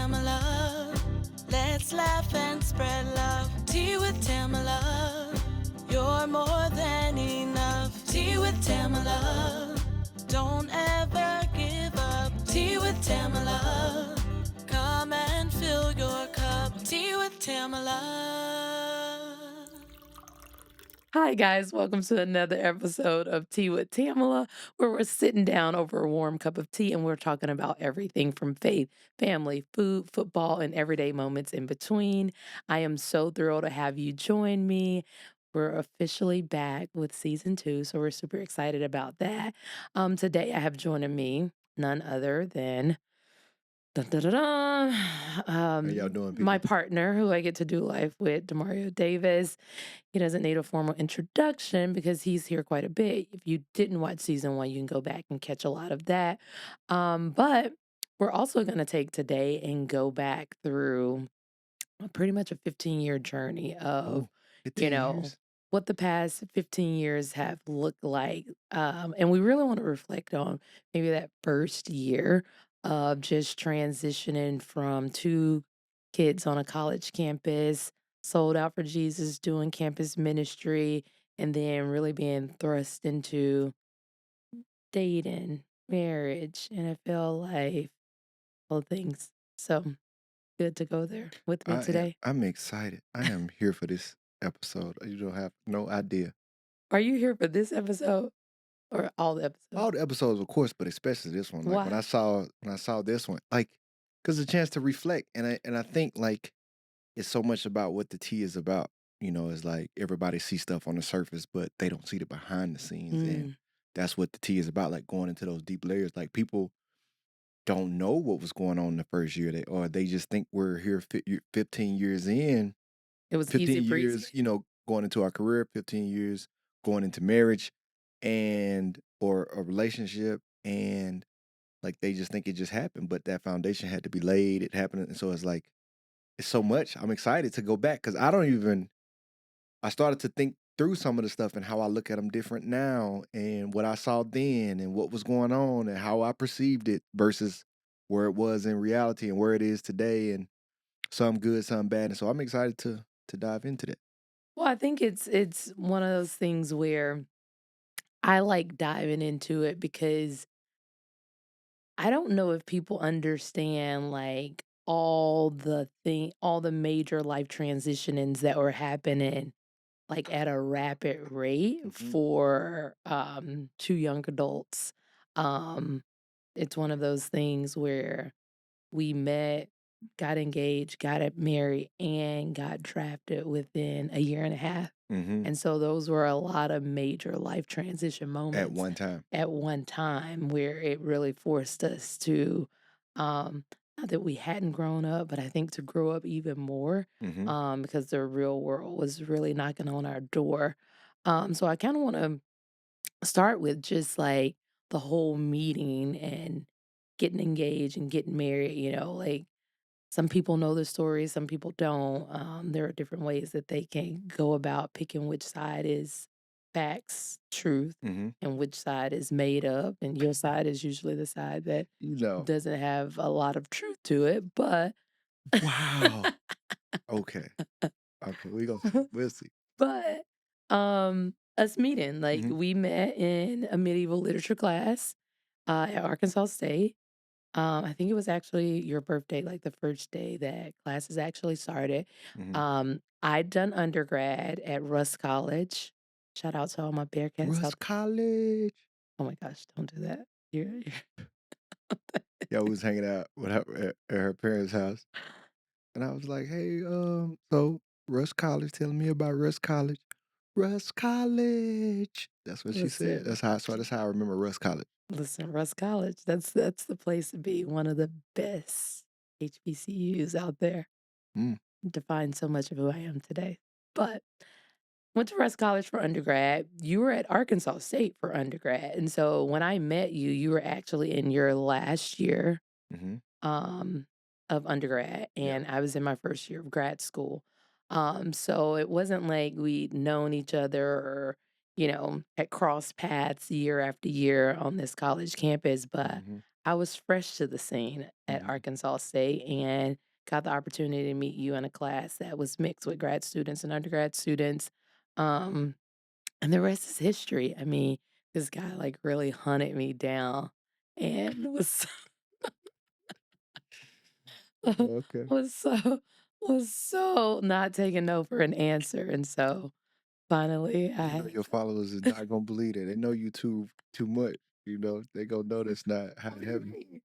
Tamela. Let's laugh and spread love. Tea with Tamela. You're more than enough. Tea with Tamela. Don't ever give up. Tea with Tamela. Come and fill your cup. Tea with Tamela. Hi, guys. Welcome to another episode of Tea with Tamela, where we're sitting down over a warm cup of tea and we're talking about everything from faith, family, food, football, and everyday moments in between. I am so thrilled to have you join me. We're officially back with season 2, so we're super excited about that. Today, I have joining me none other than dun, dun, dun, dun, How y'all doing, my people? partner, who I get to do life with, Demario Davis. He doesn't need a formal introduction because he's here quite a bit. If you didn't watch season 1, you can go back and catch a lot of that. But we're also going to take today and go back through pretty much a 15-year journey of, Oh, you 15 know, years? what the past 15 years have looked like. And we really want to reflect on maybe that first year of just transitioning from two kids on a college campus, sold out for Jesus, doing campus ministry, and then really being thrust into dating, marriage, NFL life, all things. So good to go there with me today. I'm excited. I am here for this episode. You don't have no idea. Are you here for this episode or all the episodes? All the episodes, of course, but especially this one. Like Why? when I saw this one, like, because a chance to reflect, and I think like it's so much about what the tea is about. It's like everybody sees stuff on the surface, but they don't see the behind the scenes, and Mm, that's what the tea is about. Like going into those deep layers. Like people don't know what was going on in the first year, or they just think we're here 15 years in. it was easy 15 breezy. years, going into our career, 15 years going into marriage and or a relationship, and like they just think it just happened, but that foundation had to be laid. It happened. And so it's like it's so much. I'm excited to go back because I started to think through some of the stuff and how I look at them different now and what I saw then and what was going on and how I perceived it versus where it was in reality and where it is today, and some good, some bad. And so I'm excited to dive into that. Well, I think it's one of those things where I like diving into it because I don't know if people understand like all the major life transitionings that were happening like at a rapid rate Mhm. for two young adults. Um it's one of those things where we met, got engaged, married, and got drafted within a year and a half. Mhm. And so those were a lot of major life transition At moments one time. at one time where it really forced us to, not that we hadn't grown up, but I think to grow up even more, Mhm. because the real world was really knocking on our door. So I kind of want to start with just like the whole meeting and getting engaged and getting married, like some people know the story, some people don't. There are different ways that they can go about picking which side is facts, truth, Mhm. and which side is made up. And your side is usually the side that You know. doesn't have a lot of truth to it. Wow. Okay. Okay. We'll see. But, us meeting, like, Mhm. we met in a medieval literature class, at Arkansas State. I think it was actually your birthday, like, the first day that classes actually started. Mhm. I'd done undergrad at Russ College. Shout out to all my Bearcats Russ out there. College. Oh my gosh, don't do that. You're Yeah, we was hanging out with her at her parents' house. And I was like, hey, so Russ College, telling me about Russ College. Russ College. That's what she said. listen. That's how I remember Russ College. Listen, Russ College, that's the place to be, one of the best HBCUs out there. Mm. Defined so much of who I am today. But went to Russ College for undergrad. You were at Arkansas State for undergrad. And so when I met you, you were actually in your last year Mhm. um, of undergrad, Yeah. and I was in my first year of grad school. So it wasn't like we'd known each other or, had crossed paths year after year on this college campus, but Mhm. I was fresh to the scene at Mhm. Arkansas State and got the opportunity to meet you in a class that was mixed with grad students and undergrad students. Um, and the rest is history. I mean, this guy like really hunted me down and was Okay. was so was so not taking no for an answer. And so finally I You know had your followers is not gonna believe that. They know you too much. You know they gonna know that's not how what it do you happened. mean?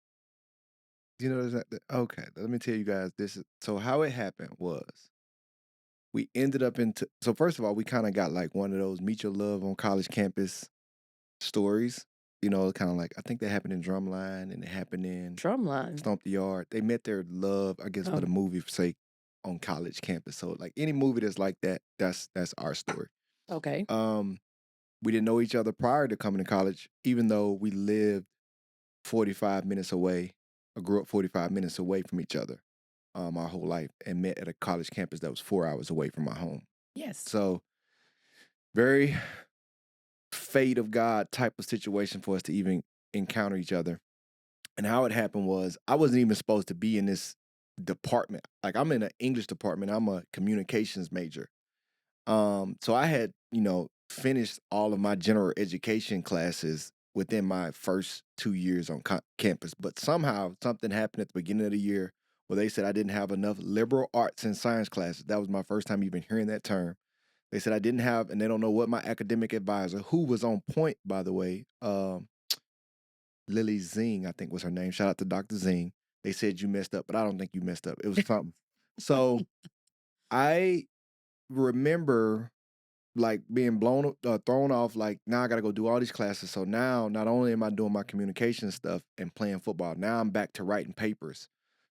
You know that's not. Okay, let me tell you guys this. So how it happened was we ended up into. So first of all, we kind of got like one of those meet your love on college campus stories. You know, kind of like I think that happened in Drumline and it happened in Drumline. Stomp the Yard. They met their love, I guess, for the Oh, movie sake on college campus. So like any movie that's like that, that's our story. okay. Um, we didn't know each other prior to coming to college, even though we lived 45 minutes away, or grew up 45 minutes away from each other our whole life and met at a college campus that was 4 hours away from my home. Yes. So, very fate of God type of situation for us to even encounter each other. And how it happened was I wasn't even supposed to be in this department. Like I'm in an English department, I'm a communications major. So I had, finished all of my general education classes within my first 2 years on campus. But somehow something happened at the beginning of the year where they said I didn't have enough liberal arts and science classes. That was my first time even hearing that term. They said I didn't have, and they don't know what my academic advisor, who was on point, by the way, Lily Zing, I think was her name. Shout out to Dr. Zing. They said you messed up, but I don't think you messed up. It was something. So I remember like being thrown off. Like now I got to go do all these classes. So now not only am I doing my communication stuff and playing football, now I'm back to writing papers.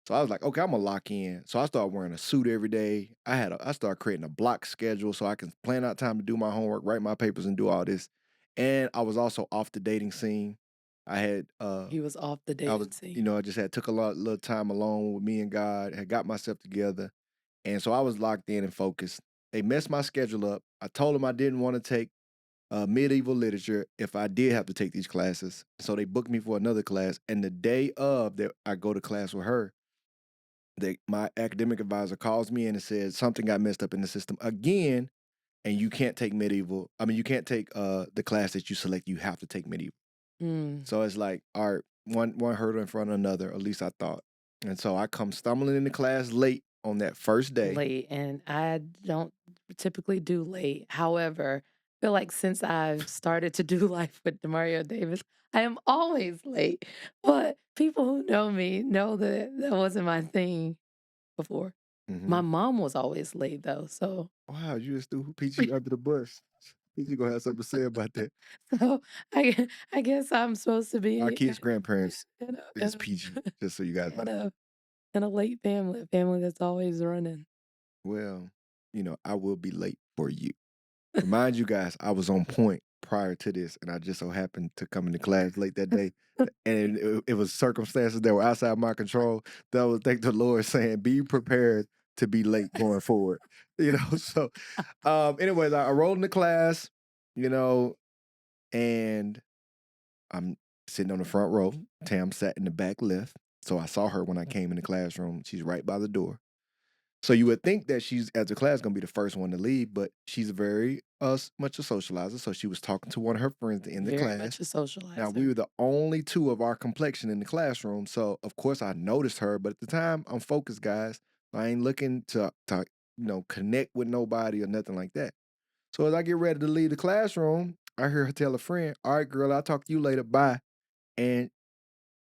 So I was like, okay, I'm gonna lock in. So I started wearing a suit every day. I started creating a block schedule so I can plan out time to do my homework, write my papers, and do all this. And I was also off the dating scene. I had He was off the I was, dating scene. I just had took a little time alone with me and God, had got myself together. And so I was locked in and focused. They messed my schedule up. I told them I didn't want to take medieval literature if I did have to take these classes. So they booked me for another class. And the day of that I go to class with her, my academic advisor calls me in and says something got messed up in the system again. And you can't take medieval. I mean, you can't take the class that you select. You have to take medieval. Mm, So it's like, all right, one hurdle in front of another, at least I thought. And so I come stumbling into class late on that first day. late, and I don't typically do late. However, I feel like since I've started to do life with Demario Davis, I am always late. But people who know me know that that wasn't my thing before. Hmm. My mom was always late though, so Wow, you just threw PG under the bus. PG gonna have something to say about that. so I guess I'm supposed to Our be kids' grandparents in is PG, just so you guys know. in a in a late family, a family that's always running. Well, I will be late for you. Remind you guys, I was on point prior to this, and I just so happened to come into class late that day. And it was circumstances that were outside my control. That was thank the Lord saying, be prepared to be late going forward. So anyways, I rolled into class, you know, and I'm sitting on the front row. Tam sat in the back left. So I saw her when I came in the classroom. She's right by the door. So you would think that she's, as a class, gonna be the first one to leave, but she's very much a socializer. So she was talking to one of her friends in the Very much class. a Now we socializer. were the only two of our complexion in the classroom, so of course I noticed her. But at the time, I'm focused, guys. I ain't looking to connect with nobody or nothing like that. So as I get ready to leave the classroom, I hear her tell a friend, "All right, girl, I'll talk to you later. Bye." And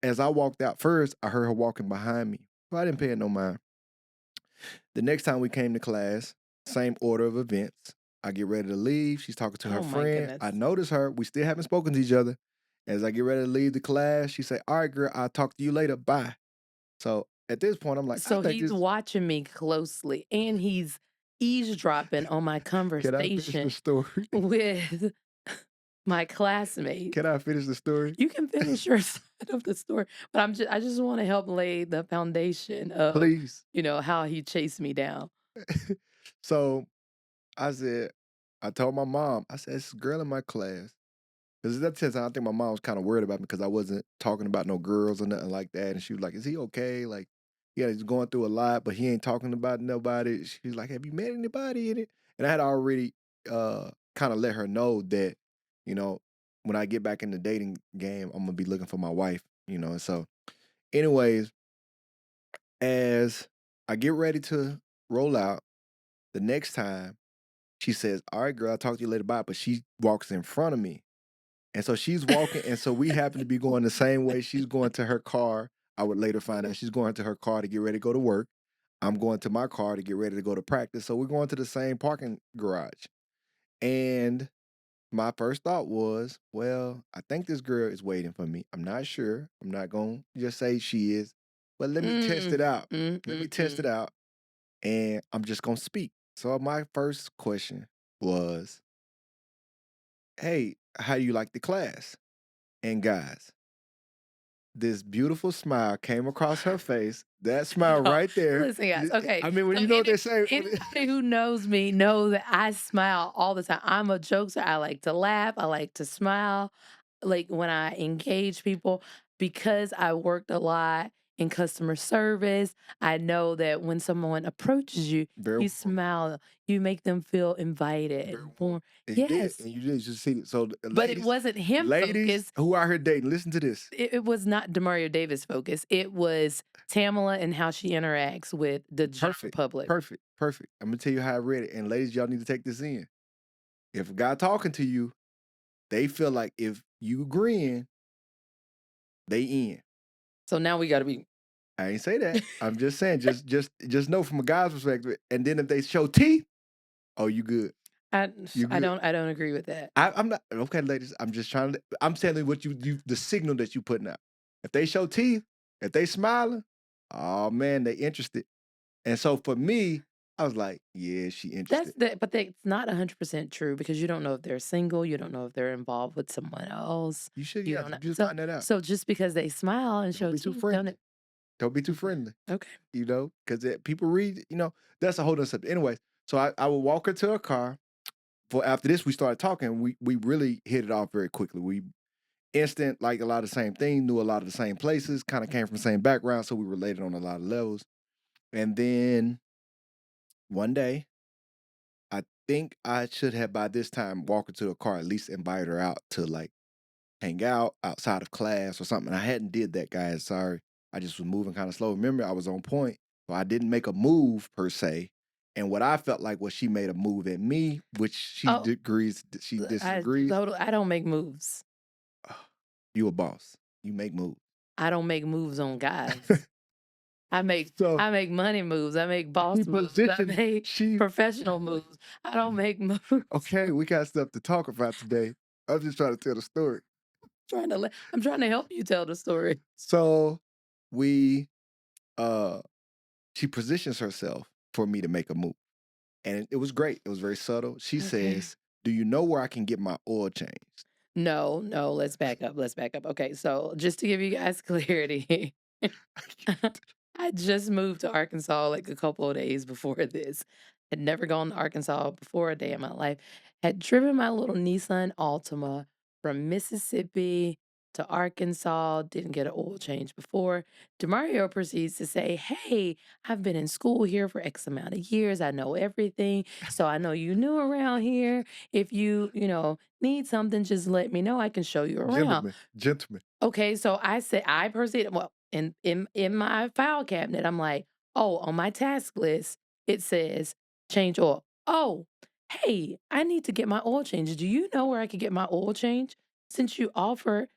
as I walked out first, I heard her walking behind me. So I didn't pay it no mind. The next time we came to class, same order of events. I get ready to leave. She's talking to her Oh my friend. I goodness. notice her. We still haven't spoken to each other. As I get ready to leave the class, she say, "All right, girl, I'll talk to you later. Bye." So at this point, I'm like, I So think he's this. watching me closely and he's eavesdropping on my Can I finish the conversation story? with my classmates. Can I finish the story? You can finish your side of the story, but I just want to help lay the foundation of, Please. how he chased me down. So I said, I told my mom, I said, "This girl in my class. Because at that time, I think my mom was kind of worried about me because I wasn't talking about no girls or nothing like that. And she was like, "Is he okay? Like, yeah, he's going through a lot, but he ain't talking about nobody." She was like, "Have you met anybody in it?" And I had already kind of let her know that, you know, when I get back in the dating game, I'm gonna be looking for my wife, you know. And so, anyways, as I get ready to roll out, the next time she says, "All right, girl, I'll talk to you later, bye." But she walks in front of me. And so she's walking, and so we happen to be going the same way. She's going to her car. I would later find out she's going to her car to get ready to go to work. I'm going to my car to get ready to go to practice. So we're going to the same parking garage. And my first thought was, well, I think this girl is waiting for me. I'm not sure. I'm not going to just say she is, but let me test it out. Let me test it out. And I'm just going to speak. So my first question was, hey, how do you like the class? And guys, this beautiful smile came across her face. That smile No, right there. listen, guys. Okay, I mean, when so you know what they say. anybody who knows me know that I smile all the time. I'm a jokester. I like to laugh. I like to smile. Like when I engage people, because I worked a lot in customer service, I know that when someone approaches you, Very you warm. smile. You make them feel Very invited, warm. warm. And you did. Yes, And you did. You see it. So but it wasn't him ladies focused. who out here dating, listen to this. It was not Demario Davis focus. It was Tamela and how she interacts with the general Perfect. public. Perfect. Perfect. I'm gonna tell you how I read it. And ladies, y'all need to take this in. If a guy talking to you, they feel like if you agreeing, they in. So now we got to be. I ain't say that. I'm just saying, just know from a guy's perspective. And then if they show teeth, oh, you good. I You I good. don't I don't agree with that. I'm not okay, ladies. I'm just trying to. I'm telling you what you the signal that you putting out. If they show teeth, if they smiling, oh man, they interested. And so for me, I was like, yeah, she That's interested. but that's not 100% true because you don't know if they're single, you don't know if they're involved with someone else. You should, You yeah. don't know. You just So find that out. so just because they smile and Don't show be too teeth, don't friendly. it? Don't be too Mhm. friendly. Okay. You know, because people read. You know, that's a whole other subject. Anyways, so I would walk her to her car. For after this, we started talking. We really hit it off very quickly. We instant, like a lot of the same thing, knew a lot of the same places, kind of came from the same background, so we related on a lot of levels. And then one day, I think I should have by this time walked her to the car, at least invite her out to like hang out outside of class or something. I hadn't did that, guys. Sorry. I just was moving kind of slow. Remember, I was on point. So I didn't make a move per se. And what I felt like was she made a move at me, which Oh, she I disagrees. totally I don't make moves. You a boss. You make moves. I don't make moves on guys. I make So I make money moves. I make boss she moves. I positioned, make she professional moves. I don't make moves. okay, we got stuff to talk about today. I'm just trying to tell the story. I'm trying to help you tell the story. So we uh she positions herself for me to make a move. And it was great. It was very subtle. She Okay. says, "Do you know where I can get my oil changed?" No, no, let's back up. Let's back up. Okay, so just to give you guys clarity, I just moved to Arkansas like a couple of days before this. Had never gone to Arkansas before a day in my life. Had driven my little Nissan Altima from Mississippi to Arkansas. Didn't get an oil change before. Demario proceeds to say, "Hey, I've been in school here for X amount of years. I know everything. So I know you new around here. If you need something, just let me know. I can show you around." Gentlemen, gentlemen. Okay, so I proceeded. Well, in my file cabinet, I'm like, oh, on my task list, it says change oil. Oh, hey, I need to get my oil changed. Do you know where I could get my oil change? Since you offer,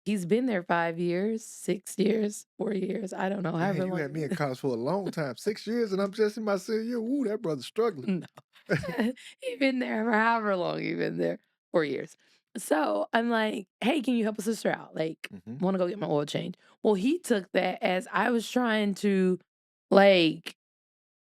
he's been there 5 years, 6 years, 4 years. I don't know, Dang, however you long had you've me been in college for a long time, 6 years, and I'm just in my senior year. Woo, that brother's struggling. No. He been there for however long he been there. 4 years. So, I'm like, "Hey, can you help a sister out? Like, Mhm. wanna go get my oil change." Well, he took that as I was trying to, like,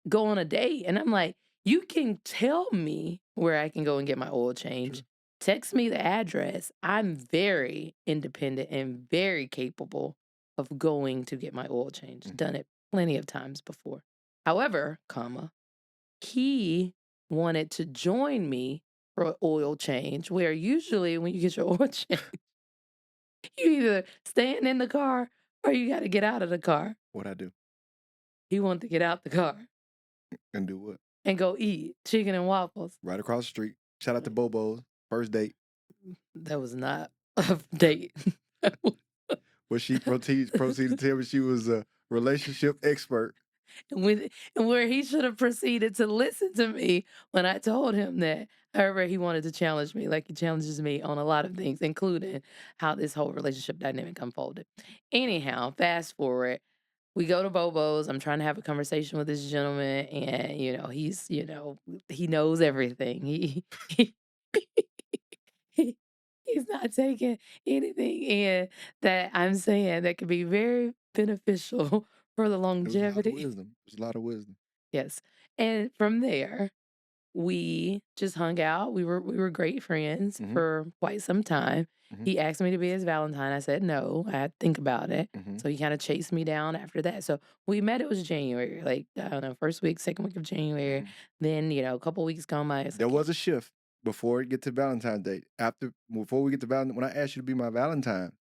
go on a date, and I'm like, "You can tell me where I can go and get my oil change. True. Text me the address. I'm very independent and very capable of going to get my oil change. Mhm. Done it plenty of times before. However, he wanted to join me for oil change, where usually when you get your oil change, you either staying in the car or you got to get out of the car. What I do He wanted to get out the car and do what? and go eat chicken and waffles. Right across the street. Shout out to Bobo's. First date. That was not a date. Where she proceeded to tell me she was a relationship expert. With and where he should have proceeded to listen to me when I told him that. However, he wanted to challenge me like he challenges me on a lot of things, including how this whole relationship dynamic unfolded. Anyhow, fast forward, we go to Bobo's. I'm trying to have a conversation with this gentleman, and he knows everything. He he's not taking anything in that I'm saying that could be very beneficial for the It was a lot of longevity. wisdom. It was a lot of wisdom. Yes. And from there, we just hung out. We were great friends Mm-hmm. for quite some time. Mm-hmm. He asked me to be his Valentine. I said no. I had to think about it. Mm-hmm. So he kind of chased me down after that. So we met. It was January, like I don't know, first week, second week of January. Mm-hmm. Then a couple weeks gone by. It's There like, was a shift before it get to Valentine's Day. Before we get to Valentine, when I asked you to be my Valentine,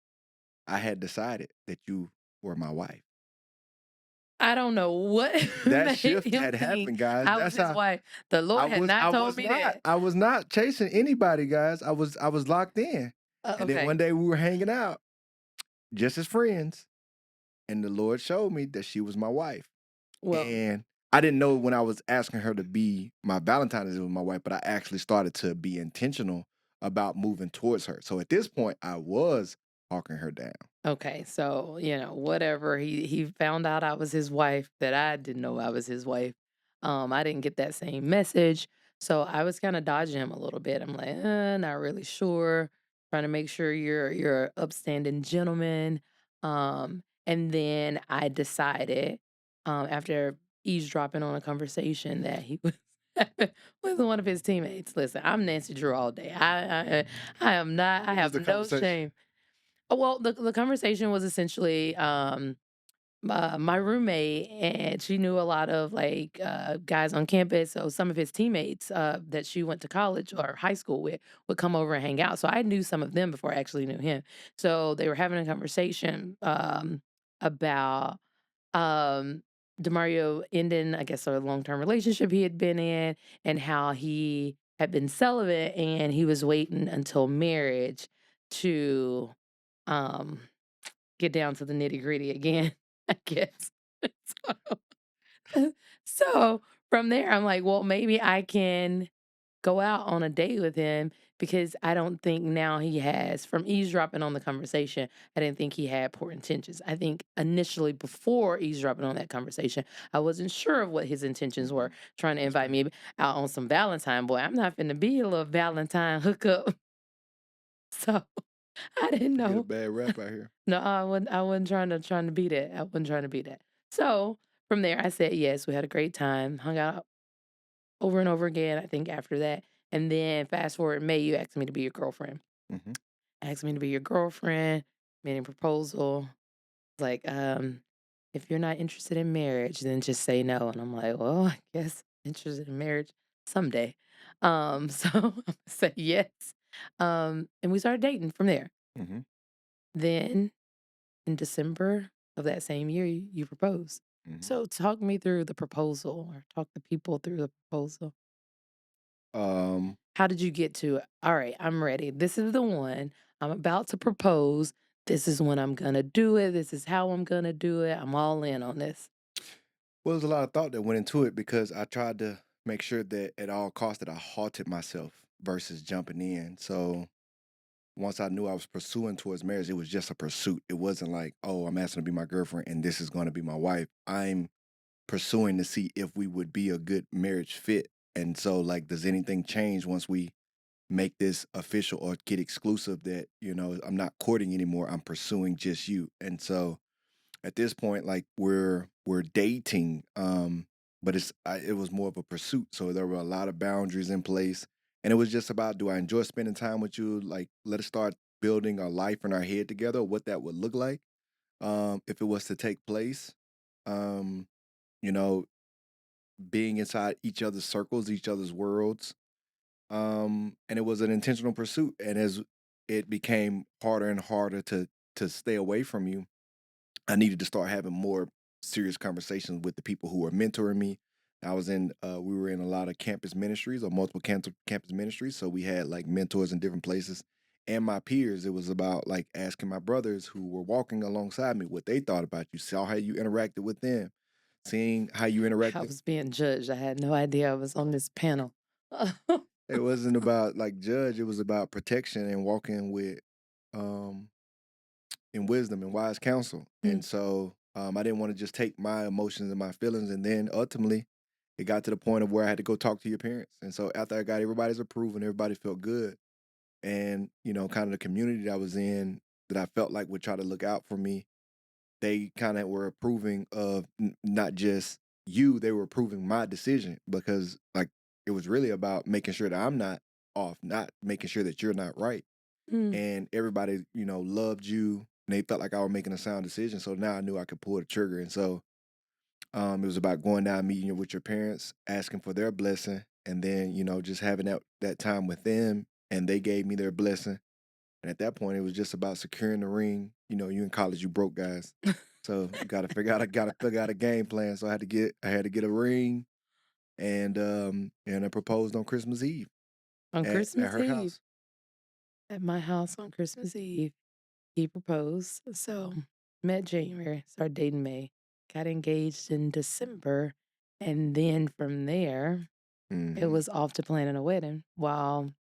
I had decided that you were my wife. I don't know what That made shift him had think happened, guys. I was That's his how wife. The Lord had not told me that. I was not chasing anybody, guys. I was locked in. And then Okay. one day we were hanging out just as friends, and the Lord showed me that she was my wife. Well, And I didn't know when I was asking her to be my Valentine as it was my wife, but I actually started to be intentional about moving towards her. So at this point, I was hawking her down. okay, so, whatever. He found out I was his wife, that I didn't know I was his wife. I didn't get that same message. So I was kind of dodging him a little bit. I'm like, not really sure. Trying to make sure you're an upstanding gentleman. And then I decided, after eavesdropping on a conversation that he was with one of his teammates. Listen, I'm Nancy Drew all day. I am not. I What was have the no conversation? shame. Oh, well, the conversation was essentially, my roommate, and she knew a lot of like guys on campus. So some of his teammates that she went to college or high school with would come over and hang out. So I knew some of them before I actually knew him. So they were having a conversation about Demario ending, I guess, a long term relationship he had been in, and how he had been celibate and he was waiting until marriage to um get down to the nitty-gritty again, I guess. So so from there, I'm like, well, maybe I can go out on a date with him because I don't think now he has, from eavesdropping on the conversation, I didn't think he had poor intentions. I think initially, before eavesdropping on that conversation, I wasn't sure of what his intentions were, trying to That's invite fair. me out on some Valentine. Boy, I'm not finna be a little Valentine hookup. So I didn't You get a know. bad rap out here. No, I wasn't trying to be that. I wasn't trying to be that. So from there, I said yes. We had a great time, hung out over and over again. I think after that, and then fast forward, May, you asked me to be your girlfriend. Mm-hmm. Asked me to be your girlfriend. Made a proposal. Like, if you're not interested in marriage, then just say no. And I'm like, well, I guess interested in marriage someday. So I'm gonna say yes. And we started dating from there. Mm-hmm. Then in December of that same year, you proposed. Mm-hmm. So talk me through the proposal, or talk the people through the proposal. Um, How did you get to, all right, I'm ready. This is the one. I'm about to propose. This is when I'm gonna do it. This is how I'm gonna do it. I'm all in on this. well, there's a lot of thought that went into it because I tried to make sure that at all costs that I halted myself versus jumping in. So once I knew I was pursuing towards marriage, it was just a pursuit. It wasn't like, oh, I'm asking to be my girlfriend and this is going to be my wife. I'm pursuing to see if we would be a good marriage fit. And so, like, does anything change once we make this official or get exclusive that, I'm not courting anymore. I'm pursuing just you. And so at this point, like we're dating, but it was more of a pursuit. So there were a lot of boundaries in place. And it was just about, do I enjoy spending time with you? Like, let us start building a life in our head together, what that would look like. If it was to take place. Um, you know, being inside each other's circles, each other's worlds, And it was an intentional pursuit. And as it became harder and harder to stay away from you, I needed to start having more serious conversations with the people who were mentoring me. We were in a lot of campus ministries or multiple campus ministries. So we had like mentors in different places. And my peers, it was about like asking my brothers who were walking alongside me what they thought about you, saw how you interacted with them, seeing how you I interacted. was being judged. I had no idea I was on this panel. It wasn't about like judge, it was about protection and walking with um in wisdom and wise counsel. Mm. And so I didn't want to just take my emotions and my feelings. And then ultimately, it got to the point of where I had to go talk to your parents. And so after I got everybody's approval and everybody felt good, and kind of the community that I was in that I felt like would try to look out for me, they kind of were approving of not just you, they were approving my decision because like it was really about making sure that I'm not off, not making sure that you're not right, Mm. and everybody, loved you and they felt like I was making a sound decision. So now I knew I could pull the trigger. And so it was about going down, meeting with your parents, asking for their blessing, and then, just having that time with them and they gave me their blessing. And at that point it was just about securing the ring. You in college, you broke guys. So you gotta figure out a game plan. So I had to get a ring and I proposed on Christmas Eve On at Christmas her Eve, house. at my house on Christmas Eve, he proposed. So met January, started dating May, got engaged in December. And then from there, it Hmm. was off to planning a wedding while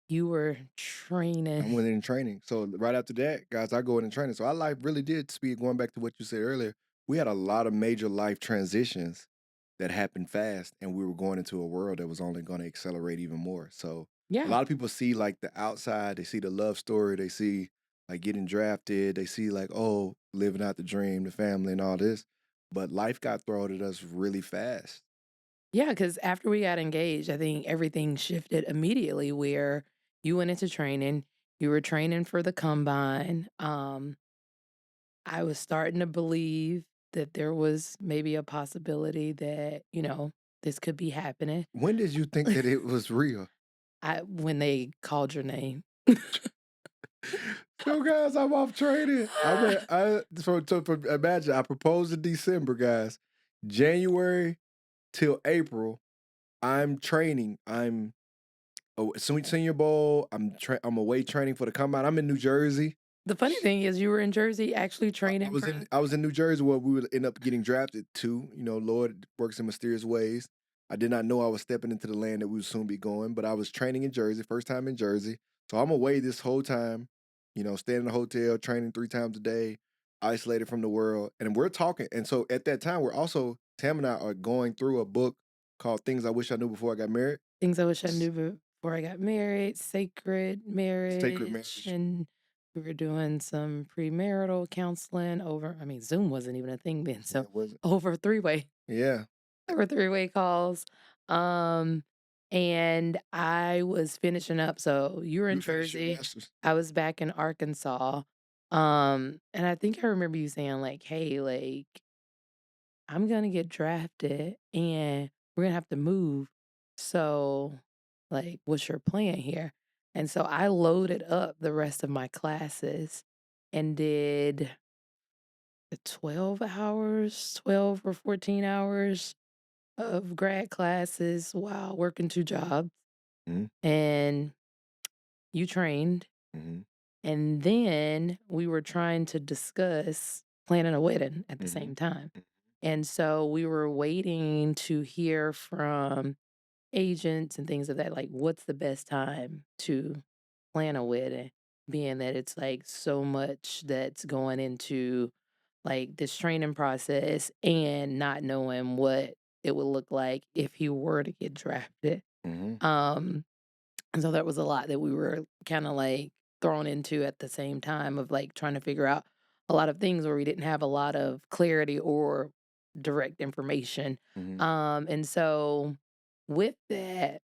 you were I training. went in training. So right after that, guys, I go in training. So our life really did speed. Going back to what you said earlier, we had a lot of major life transitions that happened fast, and we were going into a world that was only going to accelerate even more. So a Yeah. lot of people see like the outside, they see the love story, they see like getting drafted, they see like, oh, living out the dream, the family, and all this. But life got thrown at us really fast. Yeah, because after we got engaged, I think everything shifted immediately where you went into training, you were training for the combine. I was starting to believe that there was maybe a possibility that, this could be happening. When did you think that it was real? When they called your name. So guys, I'm off training. Imagine I proposed in December, guys. January till April, I'm training. I'm Senior Bowl. I'm away training for the combine. I'm in New Jersey. The funny thing is you were in Jersey actually I training was for in I was in New Jersey where we would end up getting drafted to. Lord works in mysterious ways. I did not know I was stepping into the land that we would soon be going, but I was training in Jersey, first time in Jersey. So I'm away this whole time, staying in a hotel, training 3 times a day, isolated from the world. And we're talking. And so at that time, Tam and I are going through a book called Things I Wish I Knew Before I Got Married. things I wish I S- knew before I got married, sacred Sacred marriage, marriage. and we were doing some premarital counseling Zoom wasn't even a thing then, Yeah, so was it? over three-way Yeah. over three-way calls. Um, and I was finishing up, so you were in You finished your Jersey, master's. I was back in Arkansas. And I think I remember you saying like, "Hey, like, I'm gonna get drafted and we're gonna have to move. So, like, what's your plan here?" And so I loaded up the rest of my classes and did the 12 hours, 12 or 14 hours of grad classes while working two jobs. Hmm. And you trained. Hmm. And then we were trying to discuss planning a wedding at the Hmm. same time. And so we were waiting to hear from agents and things of that, like, what's the best time to plan a wedding, being that it's like so much that's going into like this training process and not knowing what it would look like if he were to get drafted. Hmm. Um, and so that was a lot that we were kinda, like, thrown into at the same time of, like, trying to figure out a lot of things where we didn't have a lot of clarity or direct information. Hmm. And so with that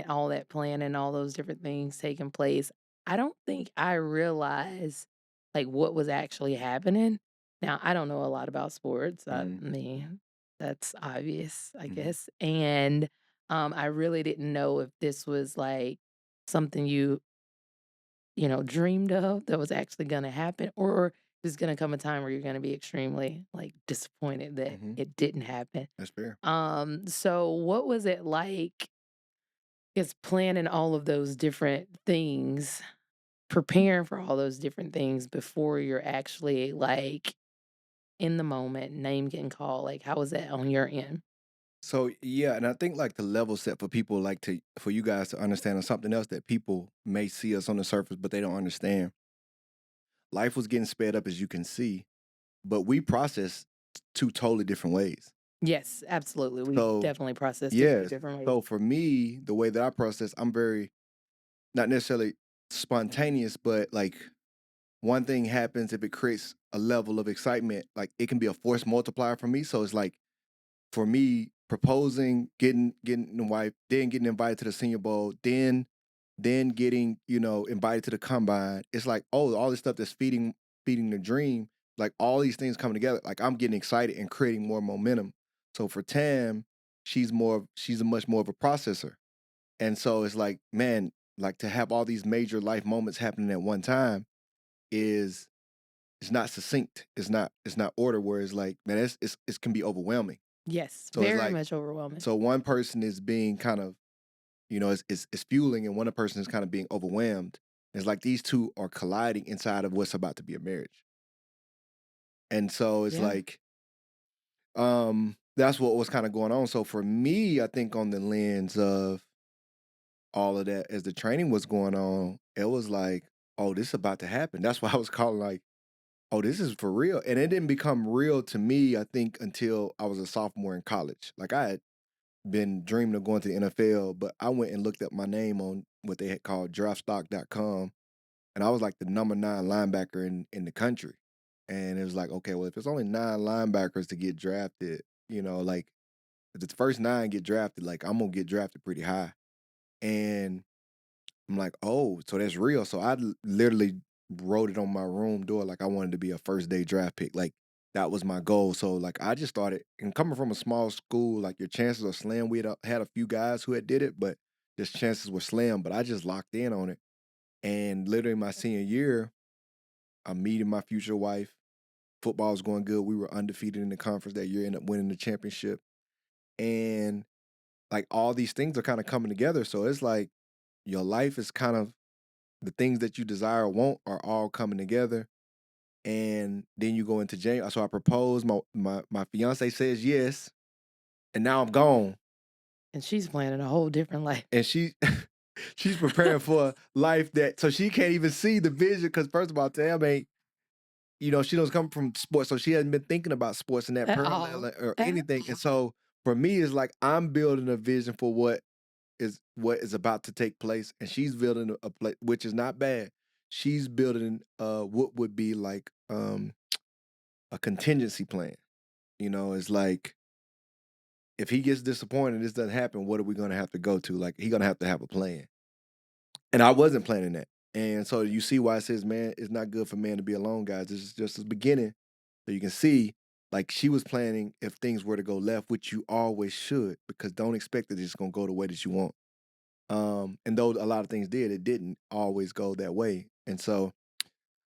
all that planning, all those different things taking place, I don't think I realized, like, what was actually happening. Now, I don't know a lot about sports. I Hmm. mean, that's obvious, I Hmm. guess, and I really didn't know if this was like something you dreamed of that was actually gonna happen, or there's gonna come a time where you're gonna be extremely like disappointed that Mhm. it didn't happen. That's fair. So what was it like is planning all of those different things, preparing for all those different things before you're actually like in the moment, name getting called? Like, how was that on your end? So yeah, and I think like the level set for people like to for you guys to understand is something else that people may see us on the surface, but they don't understand. Life was getting sped up as you can see, but we process two totally different ways. Yes, absolutely. We So definitely processed it 2 yes. different ways. So for me, the way that I process, I'm very not necessarily spontaneous, but like one thing happens if it creates a level of excitement, like it can be a force multiplier for me. So it's like for me, proposing, getting the wife, then getting invited to the Senior Bowl, then getting invited to the combine. It's like all this stuff that's feeding the dream. Like all these things coming together. Like I'm getting excited and creating more momentum. So for Tam, she's a much more of a processor, and so it's like man, like to have all these major life moments happening at one time is it's not succinct. It's not order. Where it's like man, it can be overwhelming. Yes, So it's very like much overwhelming. so one person is being kind of, is fueling and one person is kind of being overwhelmed. It's like these two are colliding inside of what's about to be a marriage. And so it's Yeah. like, that's what was kind of going on. So for me, I think on the lens of all of that, as the training was going on, it was like, oh, this is about to happen. That's why I was calling like, oh, this is for real. And it didn't become real to me, I think, until I was a sophomore in college. Like I had been dreaming of going to the NFL, but I went and looked up my name on what they had called draftstock.com. And I was like the number 9 linebacker in the country. And it was like, okay, well, if it's only 9 linebackers to get drafted, like if the first 9 get drafted, like I'm gonna get drafted pretty high. And I'm like, oh, so that's real. So I literally wrote it on my room door like I wanted to be a first day draft pick. Like that was my goal. So like I just started, and coming from a small school, like your chances are slim. We had a few guys who had did it, but just chances were slim. But I just locked in on it. And literally my senior year, I'm meeting my future wife. Football was going good. We were undefeated in the conference that year, ended up winning the championship. And like all these things are kind of coming together. So it's like your life is kind of the things that you desire or want are all coming together. And then you go into January. So I propose. My fiance says yes, and now I'm gone. And she's planning a whole different life. And she's preparing for a life that so she can't even see the vision because first of all, Tam ain't she doesn't come from sports, so she hasn't been thinking about sports in that At parallel all. or At anything. And all. so for me, it's like I'm building a vision for what is about to take place, and she's building a place, which is not bad. She's building what would be like a contingency plan. It's like if he gets disappointed, this doesn't happen. What are we going to have to go to? Like he's going to have a plan, and I wasn't planning that. And so you see why it says, man, it's not good for man to be alone, guys. This is just the beginning. So you can see, like she was planning if things were to go left, which you always should, because don't expect that it's gonna go the way that you want. And though a lot of things did, it didn't always go that way. And so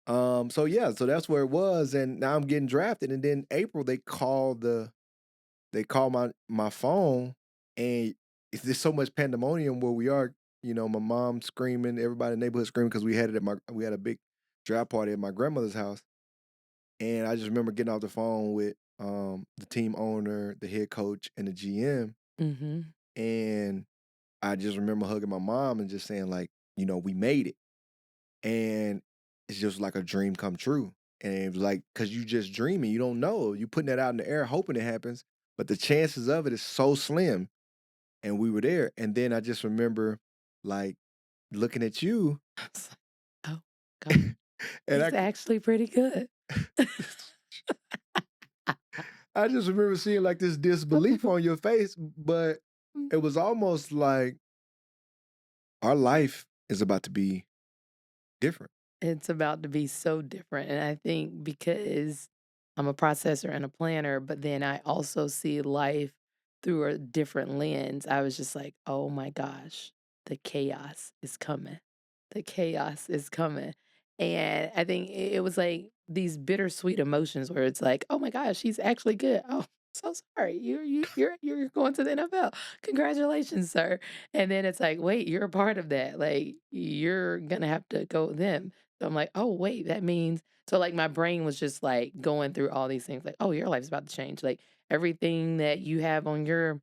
yeah, so that's where it was. And now I'm getting drafted. And then April they call my phone, and it's just so much pandemonium where we are. My mom screaming, everybody in the neighborhood screaming because we had a big draft party at my grandmother's house. And I just remember getting off the phone with the team owner, the head coach, and the GM. Mhm. And I just remember hugging my mom and just saying, like, we made it. And it's just like a dream come true. And it was like, because you just dreaming, you don't know. You putting that out in the air, hoping it happens, but the chances of it is so slim. And we were there. And then I just remember like looking at you, It's like, "Oh, God, and he's actually pretty good." I just remember seeing like this disbelief on your face, but it was almost like our life is about to be different. It's about to be so different, and I think because I'm a processor and a planner, but then I also see life through a different lens, I was just like, "Oh my gosh, the chaos is coming. The chaos is coming." And I think it was like these bittersweet emotions where it's like, "Oh my gosh, she's actually good. Oh, so sorry. You're going to the NFL. Congratulations, sir." And then it's like, "Wait, you're a part of that. Like you're gonna have to go with them." So I'm like, "Oh, wait, that means." So like my brain was just like going through all these things like, "Oh, your life's about to change." Like everything that you have on your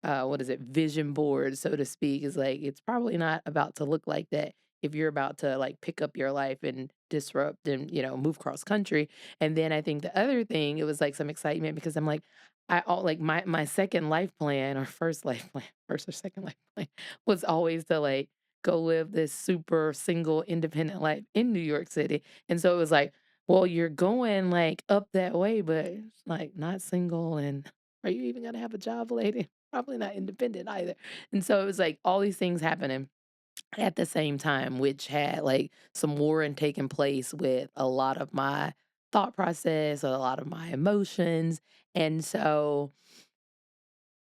what is it, vision board, so to speak, is like it's probably not about to look like that if you're about to like pick up your life and disrupt and move cross country. And then I think the other thing, it was like some excitement because I'm like, I all like my second life plan or first life plan, first or second life plan was always to like go live this super single independent life in New York City. And so it was like, well, you're going like up that way, but it's like not single and are you even gonna have a job, lady? Probably not independent either. And so it was like all these things happening at the same time, which had like some warring taking place with a lot of my thought process, a lot of my emotions. And so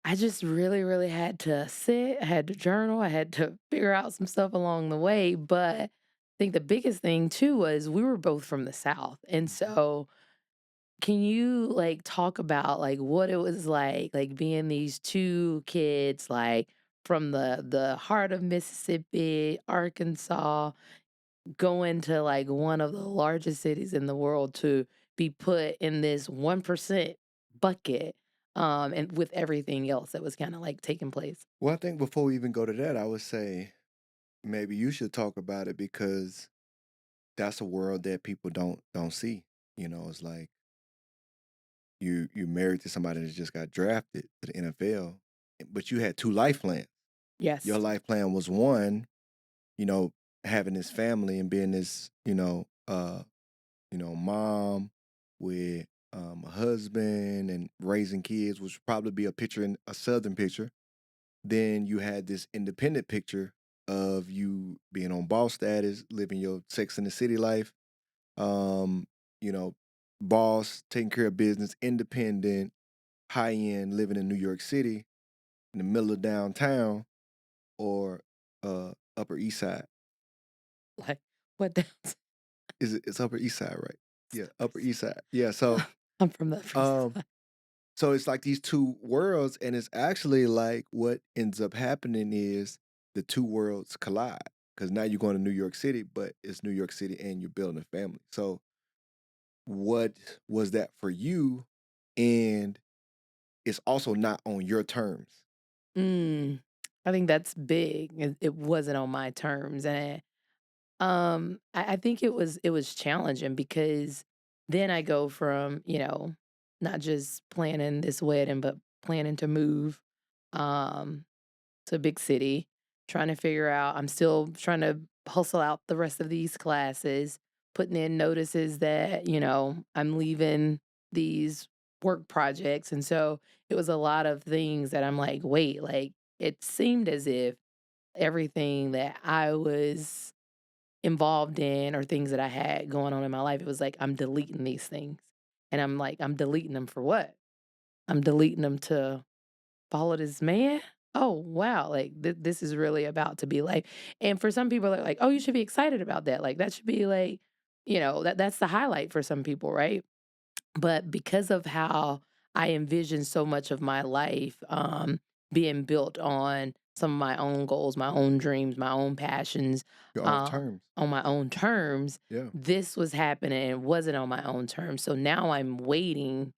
I just really, really had to sit, I had to journal, I had to figure out some stuff along the way. But I think the biggest thing too was we were both from the South. And Mhm. so can you, like, talk about, like, what it was like, being these 2 kids, like, from the heart of Mississippi, Arkansas, going to, like, one of the largest cities in the world to be put in this 1% bucket, and with everything else that was kinda, like, taking place? Well, I think before we even go to that, I would say maybe you should talk about it because that's a world that people don't see. It's like you're married to somebody that just got drafted to the NFL, but you had two life plans. Your Yes. life plan was one, you know, having this family and being this, mom with a husband and raising kids, which would probably be a picture in a southern picture. Then you had this independent picture of you being on boss status, living your Sex in the City life, um, you know, boss, taking care of business, independent, high end, living in New York City, in the middle of downtown, or Upper East Side. Like, what downs It's Upper East Side, right? Yeah, Upper East Side. Yeah, so I'm from the Upper East um Side. so it's like these two worlds, and it's actually like what ends up happening is the two worlds collide. Because now you're going to New York City, but it's New York City and you're building a family. So what was that for you? And it's also not on your terms. Mm, I think that's big. It wasn't on my terms, and I think it was challenging because then I go from, not just planning this wedding, but planning to move um to a big city, trying to figure out I'm still trying to hustle out the rest of these classes, putting in notices that, I'm leaving these work projects. And so it was a lot of things that I'm like, wait, like it seemed as if everything that I was involved in or things that I had going on in my life, it was like I'm deleting these things. And I'm like, I'm deleting them for what? I'm deleting them to follow this man? Oh, wow. Like this is really about to be like, and for some people, they're like, oh, you should be excited about that. Like that should be like, that's the highlight for some people, right? But because of how I envision so much of my life, being built on some of my own goals, my own dreams, my own passions, Your own terms. on my own terms, Yeah. this was happening and it wasn't on my own terms. So now I'm waiting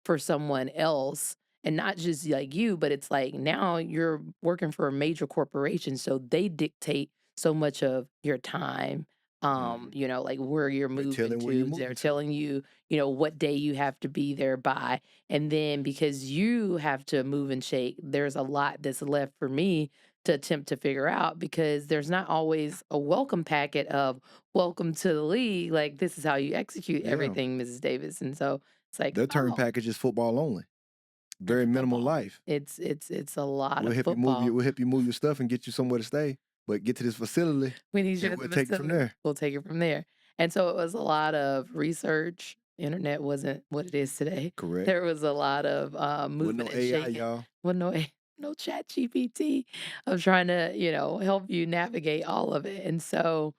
for someone else. And not just like you, but it's like now you're working for a major corporation. So they dictate so much of your time, Mhm. like where you're They're moving telling where you're to. They're moving to. telling you what day you have to be there by. And then because you have to move and shake, there's a lot that's left for me to attempt to figure out because there's not always a welcome packet of welcome to the league. Like, this is how you execute Yeah. everything, Mrs. Davis. And so it's like, Their turn oh, package is football only. and Very minimal football. life. It's a lot We'll of help you move football. we'll help you move your stuff and get you somewhere to stay. But get to this facility We need you and at the we'll take it from facility. there. We'll take it from there. And so it was a lot of research, internet wasn't what it is today. Correct. There was a lot of With moving no and AI, shaking. y'all. With no chat GPT of trying to, help you navigate all of it. And so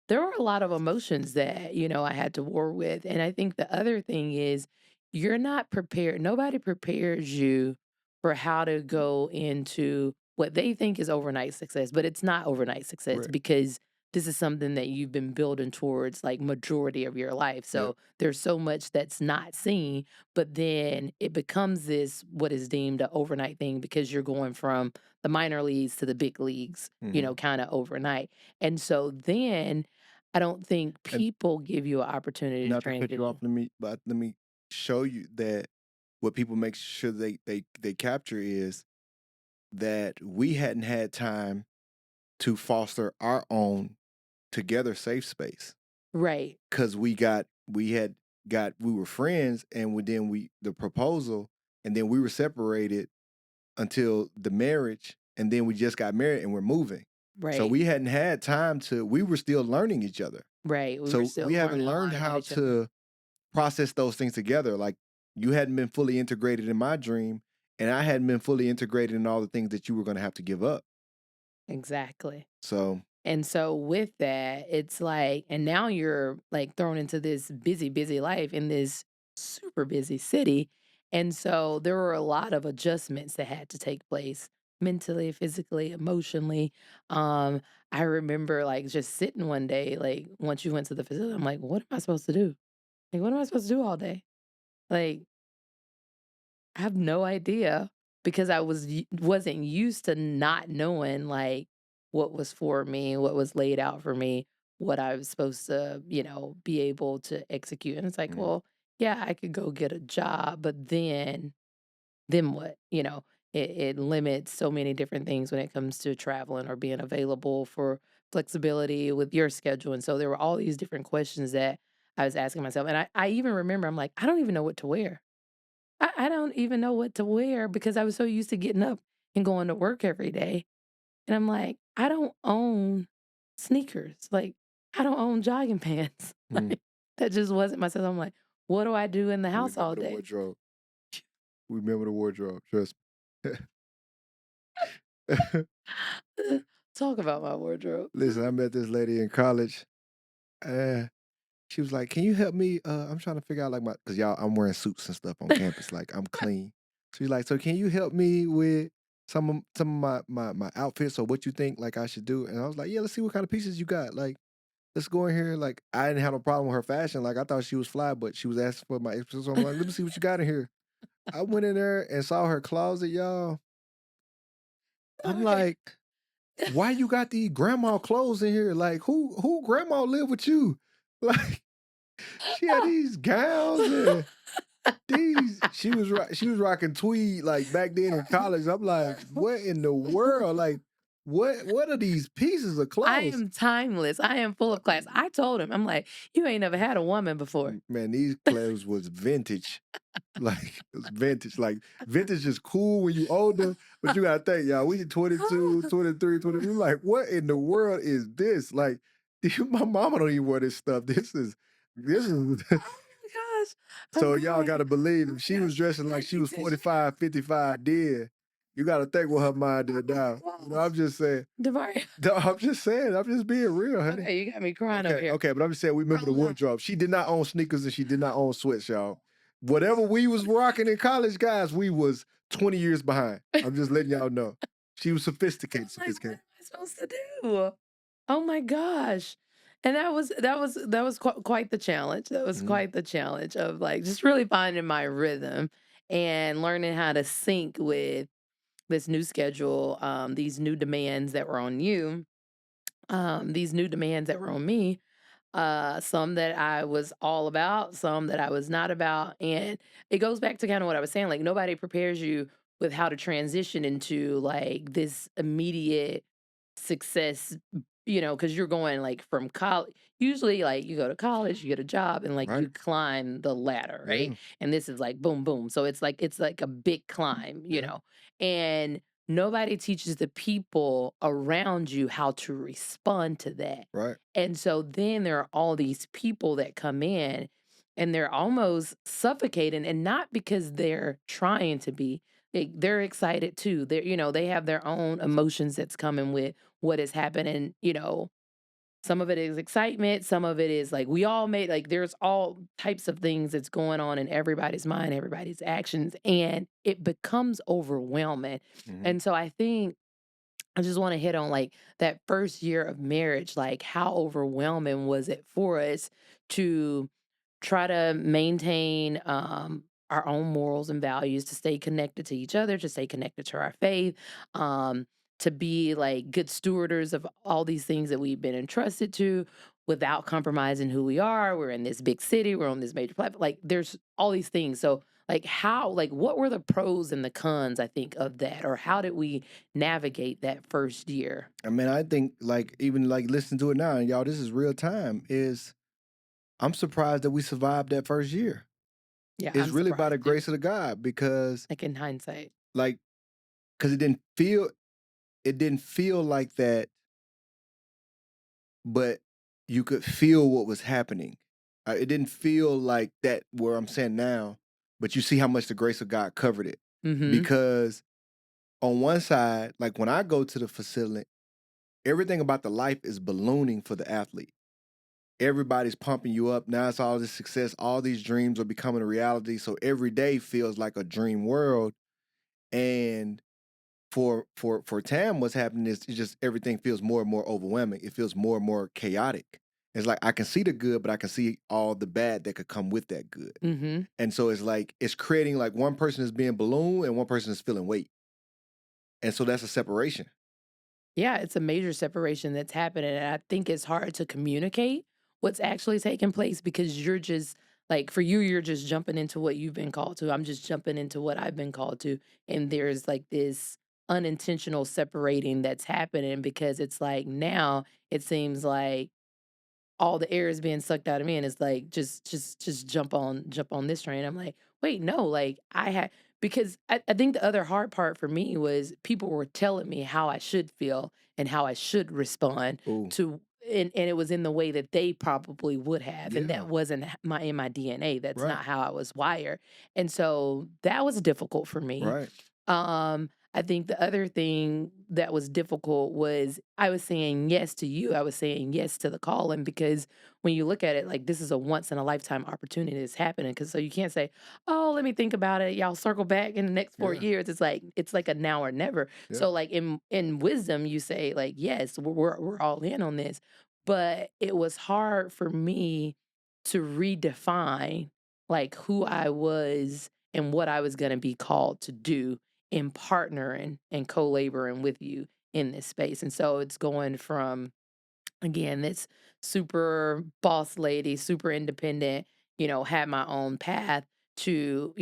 there were a lot of emotions that, I had to war with. And I think the other thing is you're not prepared. Nobody prepares you for how to go into what they think is overnight success, but it's not overnight success Correct. because this is something that you've been building towards like majority of your life. Yep. So there's so much that's not seen, but then it becomes this what is deemed an overnight thing because you're going from the minor leagues to the big leagues, Hmm. kind of overnight. And so then I don't think And people give you an opportunity to not to cut you off, transition. let me show you that what people make sure they capture is that we hadn't had time to foster our own together safe space Right, because we were friends, and then we the proposal, and then we were separated until the marriage, and then we just got married and we're moving. So right, we hadn't had time we were still learning each other. right. We were So still we haven't learning a learned lot about how each other. to process those things together. Like, you hadn't been fully integrated in my dream, and I hadn't been fully integrated in all the things that you were going to have to give up. Exactly. So, And so with that, it's like, and now you're like thrown into this busy, busy life in this super busy city. And so there were a lot of adjustments that had to take place mentally, physically, emotionally. Um, I remember like just sitting one day, like once you went to the facility, I'm like, what am I supposed to do? Like, what am I supposed to do all day? Like, I have no idea because wasn't used to not knowing like what was for me, what was laid out for me, what I was supposed to, be able to execute. And it's like, mm, well, yeah, I could go get a job, but then what? It limits so many different things when it comes to traveling or being available for flexibility with your schedule. And so there were all these different questions that I was asking myself. And I even remember I'm like, I don't even know what to wear. I don't even know what to wear because I was so used to getting up and going to work every day. And I'm like, I don't own sneakers. Like, I don't own jogging pants. mm. Like, that just wasn't myself. I'm like, what do I do in the We house all remember the day? wardrobe. We remember the wardrobe. Trust me. Talk about my wardrobe. Listen, I met this lady in college. Uh, she was like, "Can you help me? I'm trying to figure out like cause y'all, I'm wearing suits and stuff on campus. Like, I'm clean." She's like, "So can you help me with some of my outfits or what you think like I should do?" And I was like, "Yeah, let's see what kind of pieces you got. Like, let's go in here." Like, I didn't have no problem with her fashion. Like, I thought she was fly, but she was asking for my expertise. So I'm like, "Let me see what you got in here." I went in there and saw her closet, y'all. I'm Sorry. like, "Why you got these grandma clothes in here? Like, who grandma live with you?" Like, she had these gowns and she was rocking tweed like back then in college. I'm like, what in the world? Like, what are these pieces of I clothes? am timeless. I am full of class. I told him, I'm like, you ain't never had a woman before. Man, these clothes was vintage. Like, it was vintage. Like, vintage is cool when you older, but you gotta think, y'all, we 22, 23, 20. We're like, what in the world is this? Like, my mama don't even wear this stuff. This is Oh my gosh. I'm So y'all crying. gotta believe Oh if she my gosh. was dressing I like she need was tissue. 45, 55 then, you gotta think what her mind did now. Oh You my know, I'm gosh. just saying. Demario. No, I'm just saying, I'm just being real, honey. Okay, you got me crying over Okay, here. okay, but I'm just saying we remember the Oh no. wardrobe. She did not own sneakers and she did not own sweats, y'all. Whatever we was rocking in college, guys, we was 20 years behind. I'm just letting y'all know. She was I'm sophisticated, like, what sophisticated. am I supposed to do? Oh my gosh. And that was quite the challenge. That was Mhm. quite the challenge of like just really finding my rhythm and learning how to sync with this new schedule, these new demands that were on you, these new demands that were on me, some that I was all about, some that I was not about. And it goes back to kind of what I was saying. Like nobody prepares you with how to transition into like this immediate success, because you're going like from college. Usually, like you go to college, you get a job, and like Right? you climb the ladder, right? Yeah, And this is like boom, boom. So it's like a big climb, yeah, and nobody teaches the people around you how to respond to that. right. And so then there are all these people that come in and they're almost suffocating, and not because they're trying to be. They're excited too. They have their own emotions that's coming with what is happening. Some of it is excitement, some of it is like we all made like there's all types of things that's going on in everybody's mind, everybody's actions, and it becomes overwhelming. Mhm. And so I think I just want to hit on like that first year of marriage, like how overwhelming was it for us to try to maintain our own morals and values, to stay connected to each other, to stay connected to our faith, um, to be like good stewarders of all these things that we've been entrusted to without compromising who we are. We're in this big city, we're on this major platform. Like there's all these things. So like what were the pros and the cons, I think, of that? Or how did we navigate that first year? I mean, I think like even like listen to it now, and y'all, this is real time. Is I'm surprised that we survived that first year. Yeah, It's I'm really by surprised the too. grace of the God because Like in hindsight. like because it didn't feel like that, but you could feel what was happening. It didn't feel like that where I'm saying now, but you see how much the grace of God covered it. Mm-hmm. Because on one side, like when I go to the facility, everything about the life is ballooning for the athlete. Everybody's pumping you up. Now it's all this success, all these dreams are becoming a reality. So every day feels like a dream world. And for Tam, what's happening is it's just everything feels more and more overwhelming. It feels more and more chaotic. It's like I can see the good, but I can see all the bad that could come with that good. Mm-hmm. And so it's like it's creating like one person is being ballooned and one person is feeling weight. And so that's a separation. Yeah, it's a major separation that's happening. And I think it's hard to communicate what's actually taking place because you're just like, for you, you're just jumping into what you've been called to. I'm just jumping into what I've been called to. And there's like this unintentional separating that's happening because it's like now it seems like all the air is being sucked out of me and it's like just jump on this train. I'm like, wait, no, like I had because I think the other hard part for me was people were telling me how I should feel and how I should respond Ooh. to and it was in the way that they probably would have. And Yeah. that wasn't my DNA. That's Right. not how I was wired. And so that was difficult for me. Right. I think the other thing that was difficult was I was saying yes to you. I was saying yes to the calling because when you look at it, like this is a once in a lifetime opportunity that's happening. Cause so you can't say, oh, let me think about it. Y'all circle back in the next 4 Yeah. years. It's like a now or never. Yeah. So like in wisdom, you say like, yes, we're all in on this. But it was hard for me to redefine like who I was and what I was gonna be called to do in partnering and co-laboring with you in this space. And so it's going from again, this super boss lady, super independent, had my own path to,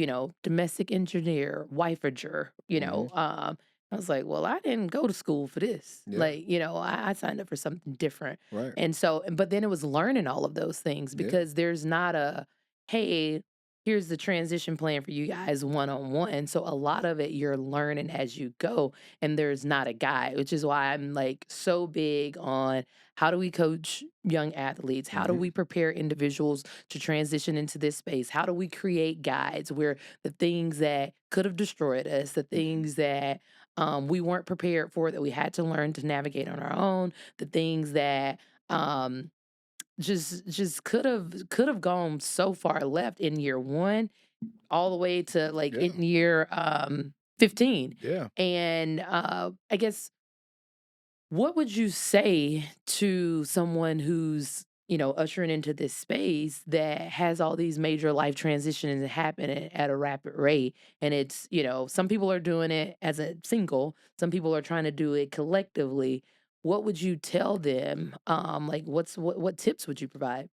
domestic engineer, wifager, Hmm. I was like, well, I didn't go to school for this. Yeah. Like, I signed up for something different. Right. And so, but then it was learning all of those things Yeah. because there's not a, hey, here's the transition plan for you guys one on one. So a lot of it you're learning as you go, and there's not a guide, which is why I'm like so big on how do we coach young athletes? How do Hmm. we prepare individuals to transition into this space? How do we create guides where the things that could have destroyed us, the things that we weren't prepared for, that we had to learn to navigate on our own, the things that just could have gone so far left in year one, all the way to like Yeah. in year 15. Yeah. And I guess what would you say to someone who's, ushering into this space that has all these major life transitions happening at a rapid rate? And it's, some people are doing it as a single, some people are trying to do it collectively. What would you tell them? Like what tips would you provide?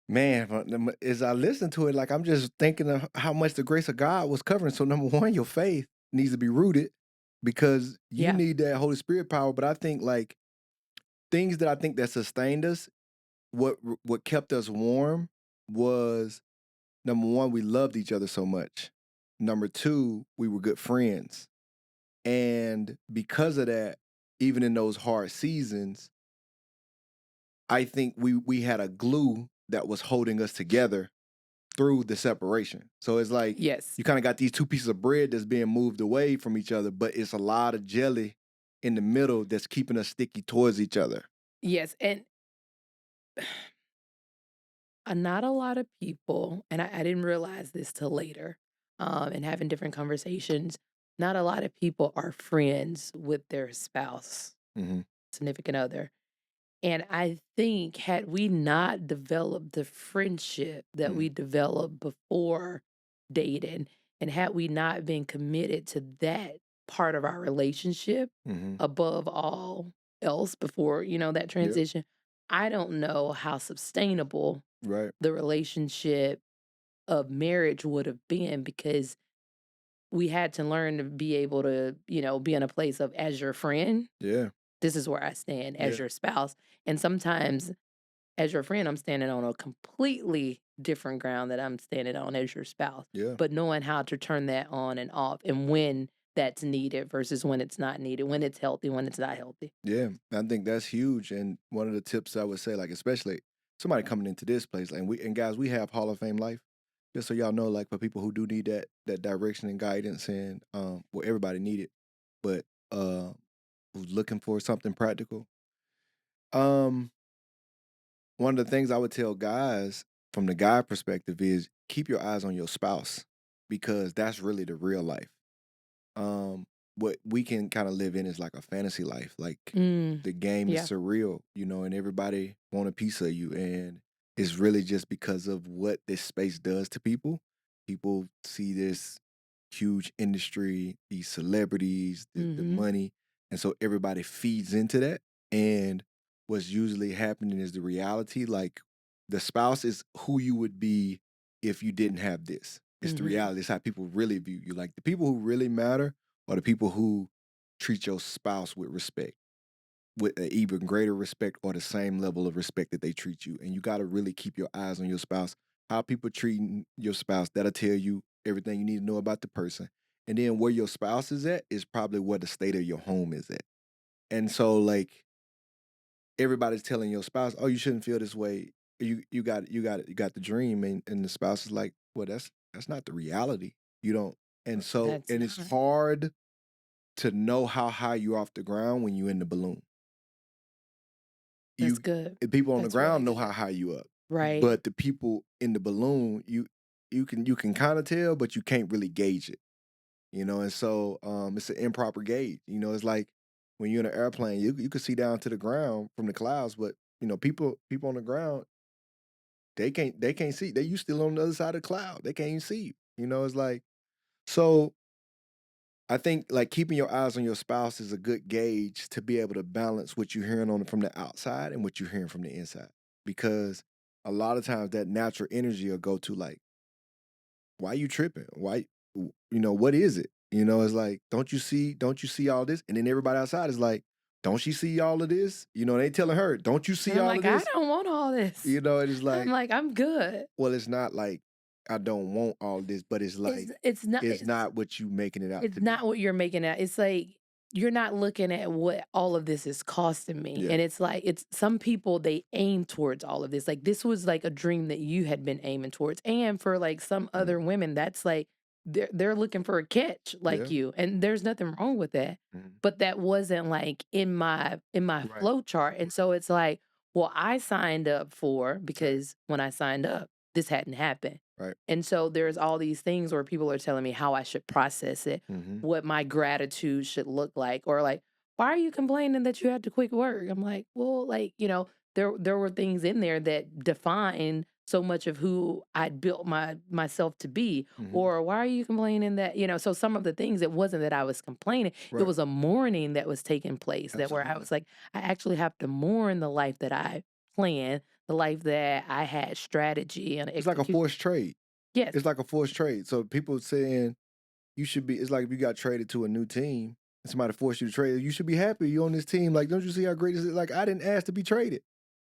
Man, as I listen to it, like I'm just thinking of how much the grace of God was covering. So number one, your faith needs to be rooted because you Yeah. need that Holy Spirit power. But I think like things that I think that sustained us, what kept us warm was number one, we loved each other so much. Number two, we were good friends. And because of that, even in those hard seasons, I think we had a glue that was holding us together through the separation. So it's like Yes. you kind of got these two pieces of bread that's being moved away from each other, but it's a lot of jelly in the middle that's keeping us sticky towards each other. Yes, and not a lot of people, and I didn't realize this till later, and having different conversations, not a lot of people are friends with their spouse, Hmm. significant other. And I think had we not developed the friendship that we developed before dating, and had we not been committed to that part of our relationship Hmm. above all else before, that Yep. transition, I don't know how sustainable Right. the relationship of marriage would have been because we had to learn to be able to, be in a place of as your friend, Yeah. this is where I stand, as Yeah. your spouse. And sometimes as your friend, I'm standing on a completely different ground that I'm standing on as your spouse. Yeah. But knowing how to turn that on and off and when that's needed versus when it's not needed, when it's healthy, when it's not healthy. Yeah. I think that's huge. And one of the tips I would say, like, especially somebody coming into this place, like, and guys, we have Hall of Fame life. Just so y'all know, like, for people who do need that direction and guidance, and well, everybody need it, but who's looking for something practical. Um, One of the things I would tell guys from the guy perspective is keep your eyes on your spouse, because that's really the real life. Um, what we can kind of live in is like a fantasy life. Like Mm, the game is yeah. surreal, and everybody want a piece of you, and it's really just because of what this space does to people. People see this huge industry, these celebrities, the Hmm. money, and so everybody feeds into that. And what's usually happening is the reality. Like the spouse is who you would be if you didn't have this. It's the Hmm. reality. It's how people really view you. Like the people who really matter are the people who treat your spouse with respect, with an even greater respect or the same level of respect that they treat you. And you got to really keep your eyes on your spouse. How people treating your spouse, that'll tell you everything you need to know about the person. And then where your spouse is at is probably where the state of your home is at. And so like everybody's telling your spouse, "Oh, you shouldn't feel this way. You got the dream," and the spouse is like, "Well, that's not the reality. You don't." And so That's and it's not. hard to know how high you're off the ground when you're in the balloon. That's You good. People on the That's really ground know good. how high you up, Right. but the people in the balloon, you can kind of tell, but you can't really gauge it. And so it's an improper gauge. It's like when you're in an airplane, you can see down to the ground from the clouds, but people on the ground, they can't see. You still on the other side of the cloud. They can't even see you. It's like, so I think like keeping your eyes on your spouse is a good gauge to be able to balance what you're hearing from the outside and what you're hearing from the inside. Because a lot of times that natural energy will go to like, why you tripping? What is it? It's like, don't you see all this? And then everybody outside is like, don't she see all of this? They telling her, don't you And see I'm all of like, I this? don't want all this. And it's I'm like, like, I'm good. well, it's not like I don't want all this, but it's It's like, it's not it's it's not what you making it out It's to be. not what you're making out. It's like you're not looking at what all of this is costing me. Yeah. And it's like it's some people they aim towards all of this. Like this was like a dream that you had been aiming towards. And for like some Mm. other women, that's like they're looking for a catch like Yeah. you. And there's nothing wrong with that. Mhm. But that wasn't like in my Right. flow chart. And so it's like, well, I signed up for Right. because when I signed up, this hadn't happened. Right. And so there's all these things where people are telling me how I should process it, Mhm. what my gratitude should look like, or like, why are you complaining that you had to quit work? I'm like, well, like, there were things in there that define so much of who I built myself to be. Mhm. Or why are you complaining that, so some of the things it wasn't that I was complaining, it Right. was a mourning that was taking place that where I Absolutely. was like, I actually have to mourn the life that I planned, the life that I had strategy and It's like a execution. forced trade. Yes, It's like a forced trade. So people saying you should be. It's like if you got traded to a new team and somebody forced you to trade. You should be happy you're on this team. Like, don't you see how great this is? Like, I didn't ask to be traded.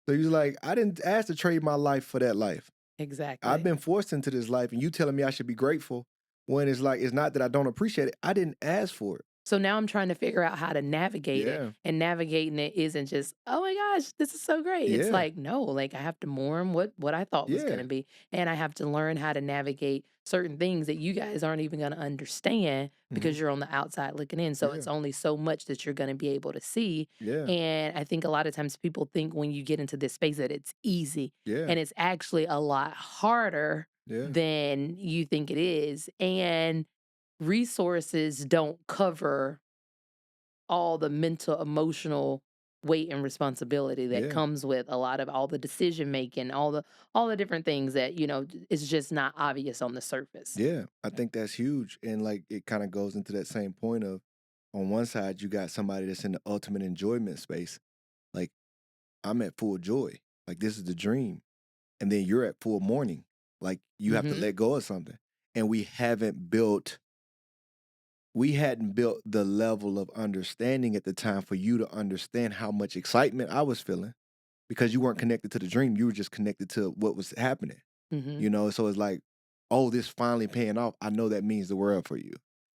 So he's like, I didn't ask to trade my life for that life. I've exactly. been forced into this life, and you telling me I should be grateful when it's like it's not that I don't appreciate it. I didn't ask for it. So now I'm trying to figure out how to navigate it, Yeah. and navigating it isn't just, "Oh my gosh, this is so great." It's Yeah. like, no, like I have to mourn what I thought was Yeah. gonna be, and I have to learn how to navigate certain things that you guys aren't even gonna understand Mhm. because you're on the outside looking in. So Yeah. it's only so much that you're gonna be able to see. Yeah. And I think a lot of times people think when you get into this space that it's easy, Yeah. and it's actually a lot harder Yeah. than you think it is. And resources don't cover all the mental, emotional weight and responsibility that Yeah. comes with a lot of all the decision making, all the different things that, is just not obvious on the surface. Yeah. I think that's huge. And like it kind of goes into that same point of on one side you got somebody that's in the ultimate enjoyment space. Like I'm at full joy. Like this is the dream. And then you're at full mourning. Like you have to Mhm. let go of something. And we hadn't built the level of understanding at the time for you to understand how much excitement I was feeling because you weren't connected to the dream. You were just connected to what was happening. Mhm. You know, so it's like, oh, this finally paying off. I know that means the world for you.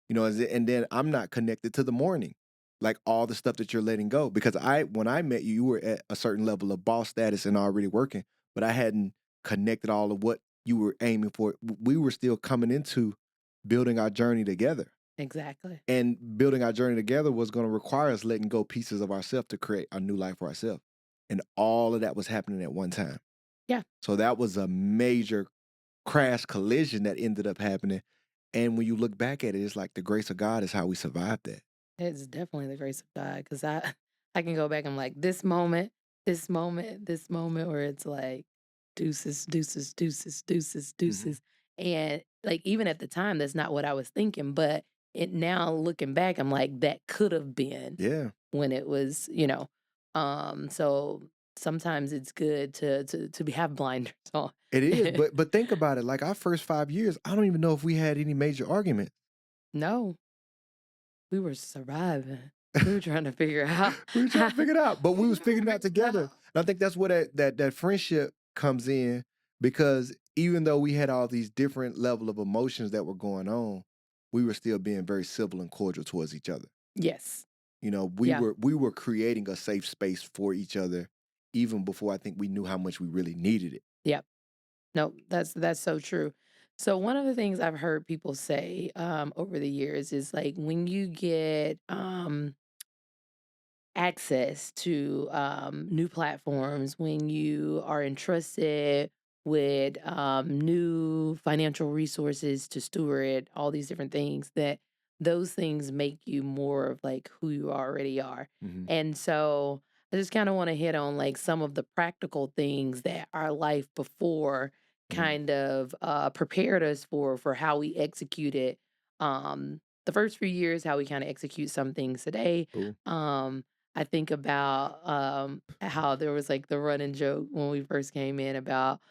And then I'm not connected to the morning, like all the stuff that you're letting go. Because when I met you, you were at a certain level of boss status and already working, but I hadn't connected all of what you were aiming for. We were still coming into building our journey together. Exactly. And building our journey together was going to require us letting go pieces of ourselves to create a new life for ourselves. And all of that was happening at one time. Yeah. So that was a major crash collision that ended up happening. And when you look back at it, it's like the grace of God is how we survived that. It's definitely the grace of God because I can go back and like this moment, this moment, this moment where it's like deuces, deuces, deuces, deuces, Hmm. deuces. And like even at the time, that's not what I was thinking. But it now looking back, I'm like, that could have been Yeah, when it was, so sometimes it's good to have blinders on. it is. But think about it. Like our first 5 years, I don't even know if we had any major arguments. No, we were surviving. We were trying to figure out We were trying how to figure it out, but we was figuring it out together. no. And I think that's where that friendship comes in because even though we had all these different level of emotions that were going on, we were still being very civil and cordial towards each other. Yes. You know, Yeah. we were creating a safe space for each other even before I think we knew how much we really needed it. Yep. No, that's so true. So one of the things I've heard people say over the years is like when you get access to new platforms, when you are entrusted with new financial resources to steward all these different things, that those things make you more of like who you already are. Mhm. And so I just kind of want to hit on like some of the practical things that our life before Mhm. kind of prepared us for how we executed the first few years, how we kind of execute some things today. Cool. um I think about, how there was, like, the running joke when we first came in about,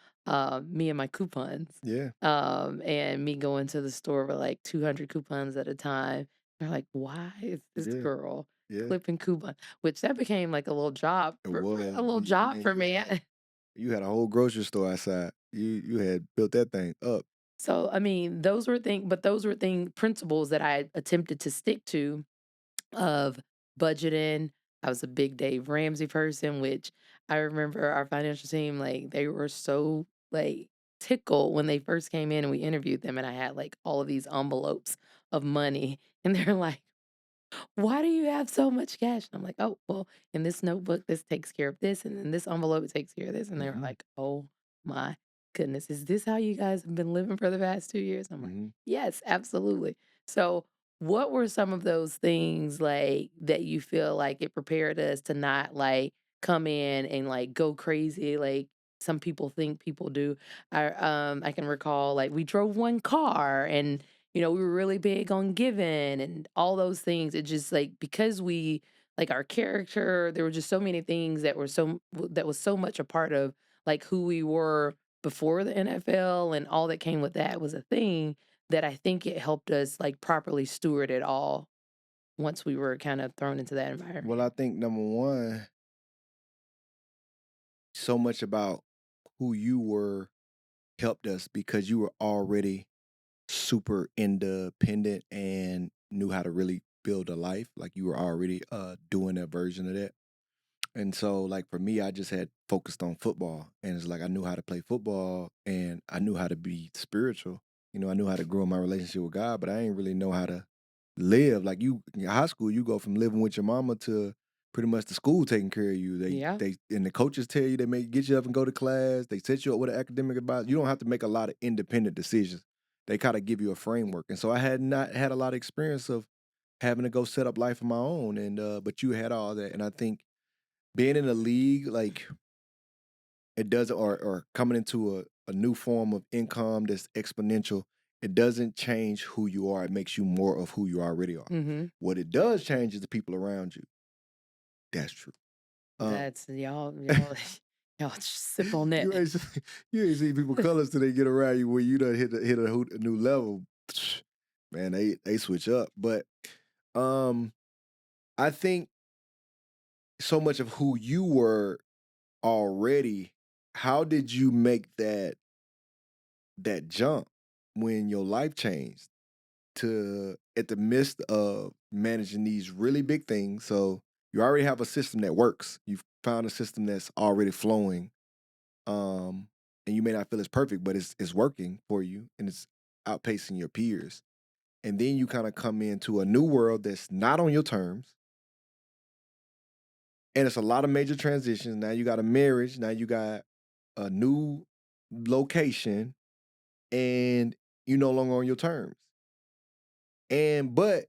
me and my coupons, Yeah. and me going to the store with, like, 200 coupons at a time. They're like, "Why is this Yeah. girl Yeah. clipping coupons?" Which that became, like, a little job It for was. a little job Man, for me. you had a whole grocery store outside. You had built that thing up. So, I mean, those were principles that I attempted to stick to of budgeting. I was a big Dave Ramsey person, which I remember our financial team, like, they were so, like, tickled when they first came in and we interviewed them, and I had, like, all of these envelopes of money, and they're like, why do you have so much cash? And I'm like, oh, well, in this notebook, this takes care of this. And in this envelope, it takes care of this. And they were Mhm. like, oh my goodness, is this how you guys have been living for the past 2 years? I'm like, Mhm. yes, absolutely. So, what were some of those things like that you feel like it prepared us to not like come in and like go crazy like some people think people do? I can recall like we drove one car and we were really big on giving and all those things. It just like because we like our character, there were just so many things that was so much a part of like who we were before the NFL and all that came with that was a thing that I think it helped us like properly steward it all once we were kind of thrown into that environment. Well, I think number one, so much about who you were helped us because you were already super independent and knew how to really build a life. Like you were already doing that version of that. And so, like for me, I just had focused on football, and it's like I knew how to play football, and I knew how to be spiritual. You know, I knew how to grow my relationship with God, but I didn't really know how to live. Like you in high school, you go from living with your mama to pretty much the school taking care of you. Yeah. They and the coaches tell you they may get you up and go to class. They set you up with an academic advisor. You don't have to make a lot of independent decisions. They kind of give you a framework. And so I had not had a lot of experience of having to go set up life of my own. And but you had all that, and I think being in a league, like it doesn't, or coming into a new form of income that's exponential, it doesn't change who you are. It makes you more of who you already are. Mm-hmm. What it does change is the people around you. That's true. Um, That's y'all y'all just sip on that. you ain't see, you ain't see people colors till they get around you where you done hit a new level. Man, they switch up. But um, I think so much of who you were already, how did you make that jump when your life changed to at the midst of managing these really big things? So you already have a system that works. You've found a system that's already flowing. And you may not feel it's perfect, but it's working for you and it's outpacing your peers. And then you kind of come into a new world that's not on your terms. And it's a lot of major transitions. Now you got a marriage, now you got a new location, and you no longer on your terms. And but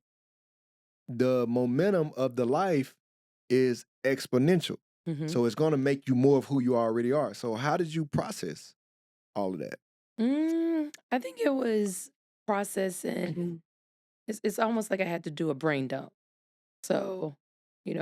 the momentum of the life is exponential. Mm-hmm. So it's gonna make you more of who you already are. So how did you process all of that? I think it was processing. It's almost like I had to do a brain dump. So, you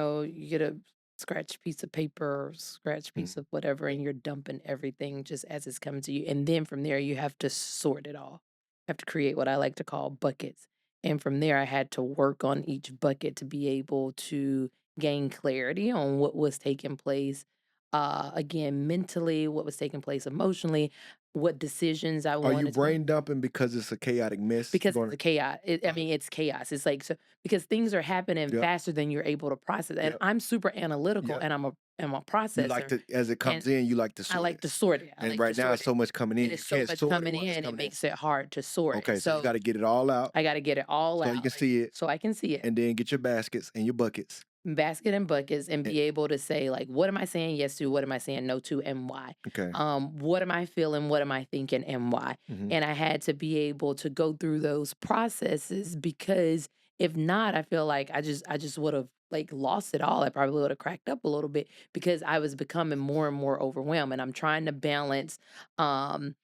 get a scratch piece of paper or scratch Mm. piece of whatever, and you're dumping everything just as it's coming to you. And then from there, you have to sort it all. You have to create what I like to call buckets. And from there, I had to work on each bucket to be able to gain clarity on what was taking place. Again, mentally, what was taking place emotionally, what decisions I Are you wanted to make. brain dumping because it's a chaotic mess Because it's going? a chaos. I mean, it's chaos. It's like so because things are happening Yep, faster than you're able to process. And yep, I'm super analytical, yep. and I'm a You like processor, to, as it and comes in, you like to I sort like it. to sort it. I And like to right now, it's sort it. so much coming in, It you is so can't much sort it coming while it's in, it coming in. makes it hard to sort it. Okay, so you So got to get it all out I got to get it all so you out, can see it, so I can see it. and then get your baskets and your buckets. Basket and buckets, and And, be able to say like, what am I saying yes to, what am I saying no to, and why. okay. What am I feeling, what am I thinking, and why. Hmm. And I had to be able to go through those processes, because if not, I feel like I just would have like lost it all. I probably would have cracked up a little bit, because I was becoming more and more overwhelmed, and I'm trying to balance um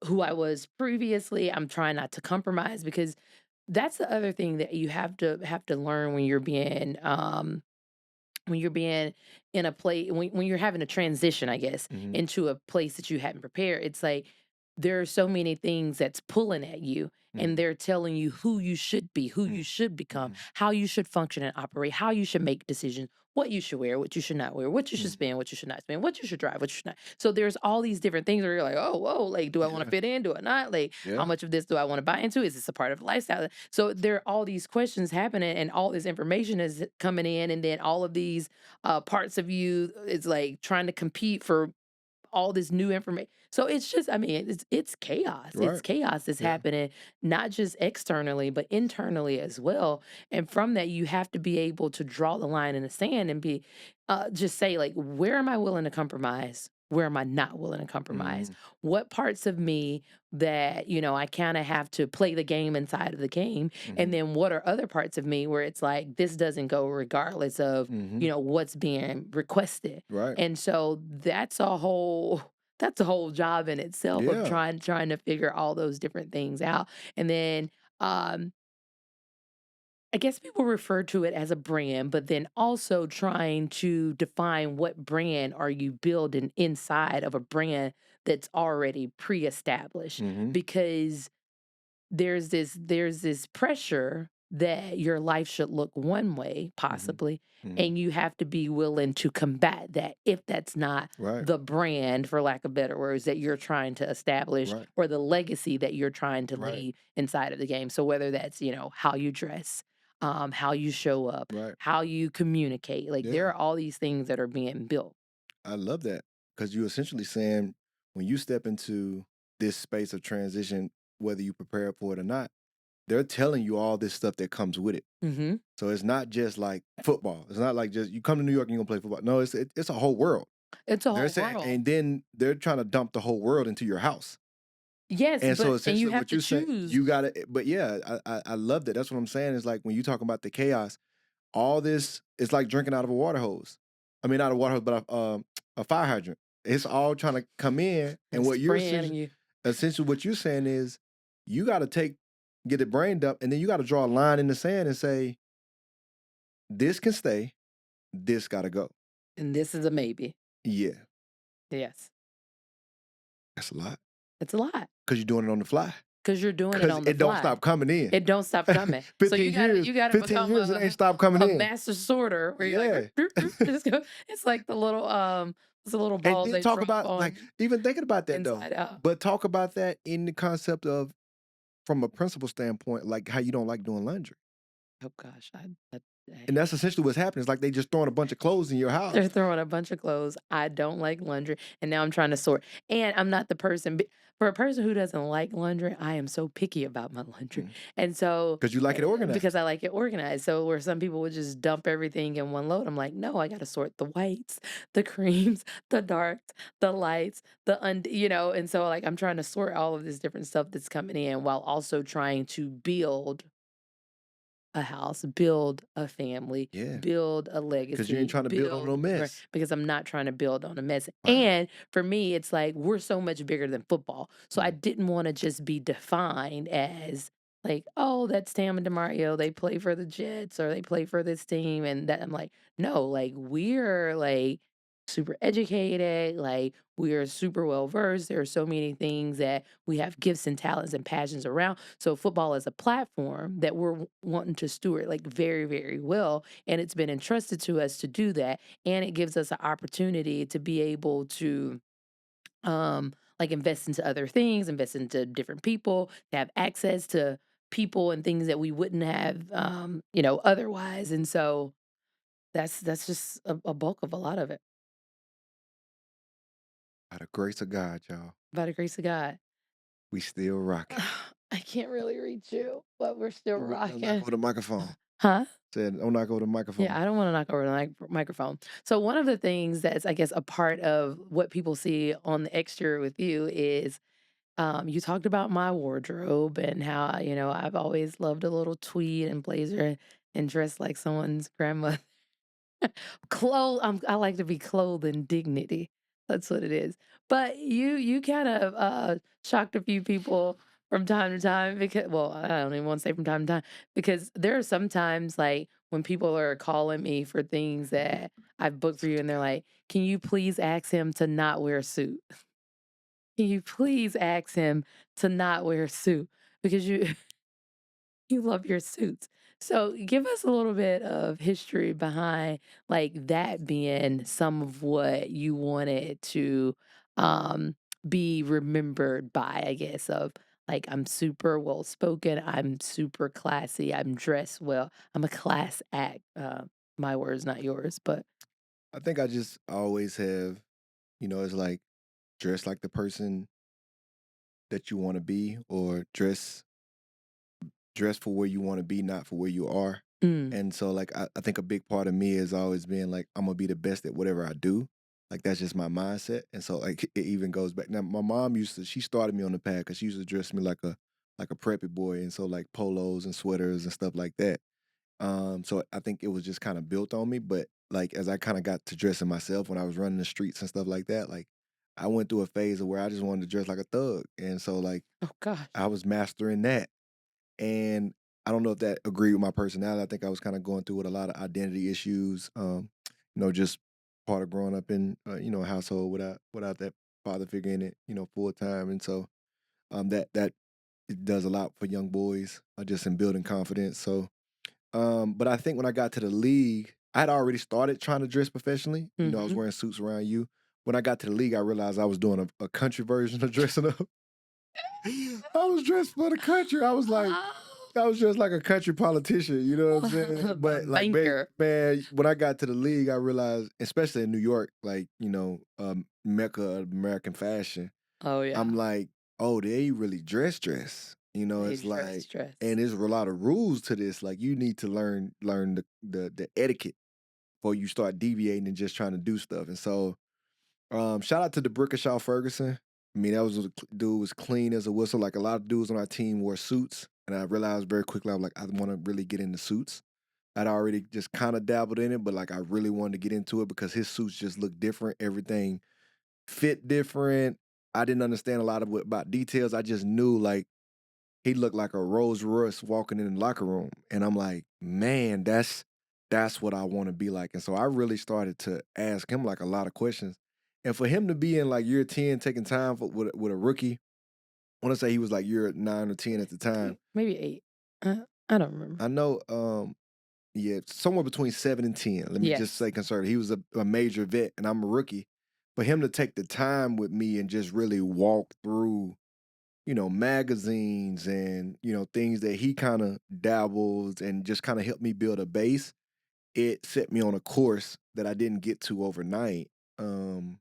who I was previously. I'm trying not to compromise, because that's the other thing that you have to learn when you're being in a place, when you're having a transition, I guess, Hmm. into a place that you hadn't prepared. It's like there are so many things that's pulling at you, and Hmm. they're telling you who you should be, who you should become, Hmm. how you should function and operate, how you should make decisions, what you should wear, what you should not wear, what you should Hmm. spend, what you should not spend, what you should drive, what you should not. So there's all these different things where you're like, oh, whoa, like, do I want to Yeah. fit in? Do I not? Like, how Yeah. much of this do I want to buy into? Is this a part of the lifestyle? So there are all these questions happening, and all this information is coming in, and then all of these parts of you is like trying to compete for all this new information. So it's just, I mean, it's chaos. It's Right. chaos that's Yeah. happening, not just externally, but internally as well. And from that, you have to be able to draw the line in the sand and be just say, like, where am I willing to compromise? Where am I not willing to compromise? Hmm. What parts of me that, I kind of have to play the game inside of the game? And Hmm. then what are other parts of me where it's like, this doesn't go regardless of, Hmm. what's being requested? Right. And so that's a whole job in itself of Yeah. trying to figure all those different things out. And then um I guess people refer to it as a brand, but then also trying to define what brand are you building inside of a brand that's already pre-established, Hmm. because there's this pressure that your life should look one way, Hmm. possibly, Hmm. and you have to be willing to combat that if that's not Right. the brand, for lack of better words, that you're trying to establish, Right. or the legacy that you're trying to Right. leave inside of the game. So whether that's, how you dress, how you show up, Right. how you communicate. Like there Yeah. are all these things that are being built. I love that because you're essentially saying when you step into this space of transition, whether you prepare for it or not, they're telling you all this stuff that comes with it. Mm-hmm. So it's not just like football. It's not like just you come to New York and you're gonna play football. No, it's a whole world. It's a They're whole saying, world. and then they're trying to dump the whole world into your house. Yes, And so and you essentially have what to you're saying, choose. you gotta, but yeah, I love that. That's what I'm saying. Is like when you talk about the chaos, all this it's like drinking out of a water hose. I mean, not a water hose, but a fire hydrant. It's all trying to come in. And what you're Spraying on you. essentially what you're saying is you gotta get it brained up, and then you gotta draw a line in the sand and say, this can stay, this gotta go. And this is a maybe. Yeah, Yes. that's a lot. It's a lot. Because you're doing it on the fly. Because you're doing it Because on the it don't fly. stop coming in. It don't stop coming. So 15 years, you gotta 15 become years, it ain't stopped coming a in. master sorter where you're Yeah. like, just go. It's like the little it's a little And ball then they talk drop about, on like, even thinking about that though, inside out. but talk about that in the concept of, from a principle standpoint, like how you don't like doing laundry. Oh gosh, And that's essentially what's happening. It's like they just throwing a bunch of clothes in your house. they're throwing a bunch of clothes. I don't like laundry, and now I'm trying to sort. And I'm not the person for a person who doesn't like laundry. I am so picky about my laundry, and so Because you like it organized. because I like it organized. So where some people would just dump everything in one load, I'm like, no, I got to sort the whites, the creams, the darks, the lights, And so like I'm trying to sort all of this different stuff that's coming in while also trying to build a house, build a family, Yeah. build a Because you ain't legacy, trying to build on no mess. because I'm not trying to build on a mess. Wow. And for me, it's like we're so much bigger than football. So I Mhm. didn't want to just be defined as like, oh, that's Tam and Demario. They play for the Jets or they play for this team. And that I'm like, no, like we're like super educated, like we're super well versed. There are so many things that we have gifts and talents and passions around. So football is a platform that we're wanting to steward like very, very well. And it's been entrusted to us to do that. And it gives us an opportunity to be able to like invest into other things, invest into different people, to have access to people and things that we wouldn't have otherwise. And so that's just a bulk of a lot of it. By the grace of God, y'all, By the grace of God. we still rocking. I can't really reach you, but we're still Don't knock rocking. over the microphone. Huh? Said, don't knock over the microphone. Yeah, I don't want to knock over the microphone. So one of the things that's, I guess, a part of what people see on the exterior with you is you talked about my wardrobe and how, I've always loved a little tweed and blazer and dress like someone's grandmother. I like to be clothed in dignity. That's what it is. But you kind of shocked a few people from time to time because, well, I don't even want to say from time to time because there are sometimes like when people are calling me for things that I've booked for you and they're like, "Can you please ask him to not wear a suit? Can you please ask him to not wear a suit because you you love your suits." So give us a little bit of history behind like that being some of what you wanted to um be remembered by, I guess, of like I'm super well spoken, I'm super classy, I'm dressed well, I'm a class act. My words, not yours, but I think I just always have, it's like dress like the person that you want to be, or dress for where you want to be, not for where you are. mm, And so like I think a big part of me is always being like, I'm gonna be the best at whatever I do. Like that's just my mindset. And so like it even goes back. Now my mom she started me on the path because she used to dress me like a preppy boy. And so like polos and sweaters and stuff like that. So I think it was just kind of built on me. But like as I kind of got to dressing myself when I was running the streets and stuff like that, like I went through a phase of where I just wanted to dress like a thug. And so like oh gosh. I was mastering that. And I don't know if that agreed with my personality. I think I was kind of going through with a lot of identity issues. Just part of growing up in a household without that father figure in it, full time. And so that it does a lot for young boys, just in building confidence. So but I think when I got to the league, I had already started trying to dress professionally. I was Hmm. wearing suits around you. When I got to the league, I realized I was doing a country version of dressing up. I was dressed for the country. I was like, I was just like a country politician, you know what I'm saying? A But like, banker. man, when I got to the league, I realized, especially in New York, like, Mecca of American fashion, Oh, I'm yeah. like, oh, they really dress. They It's like, dress. and there's a lot of rules to this. Like, you need to learn the etiquette before you start deviating and just trying to do stuff. And so, shout out to the Brickashaw Ferguson. I mean, that was a dude was clean as a whistle. Like a lot of dudes on our team wore suits, and I realized very quickly I was like, I want to really get into suits. I'd already just kind of dabbled in it, but like I really wanted to get into it because his suits just looked different. Everything fit different. I didn't understand a lot of about details. I just knew like he looked like a Rolls Royce walking in the locker room, and I'm like, man, that's what I want to be like. And so I really started to ask him like a lot of questions. And for him to be in like year 10, taking time with a rookie, I want to say he was like year 9 or 10 at the time. Maybe 8. I don't remember. I know, yeah, somewhere between 7 and 10. Let me just Yes. say conservative. He was a major vet, and I'm a rookie. For him to take the time with me and just really walk through magazines and, things that he kind of dabbles and just kind of helped me build a base. It set me on a course that I didn't get to overnight. Um,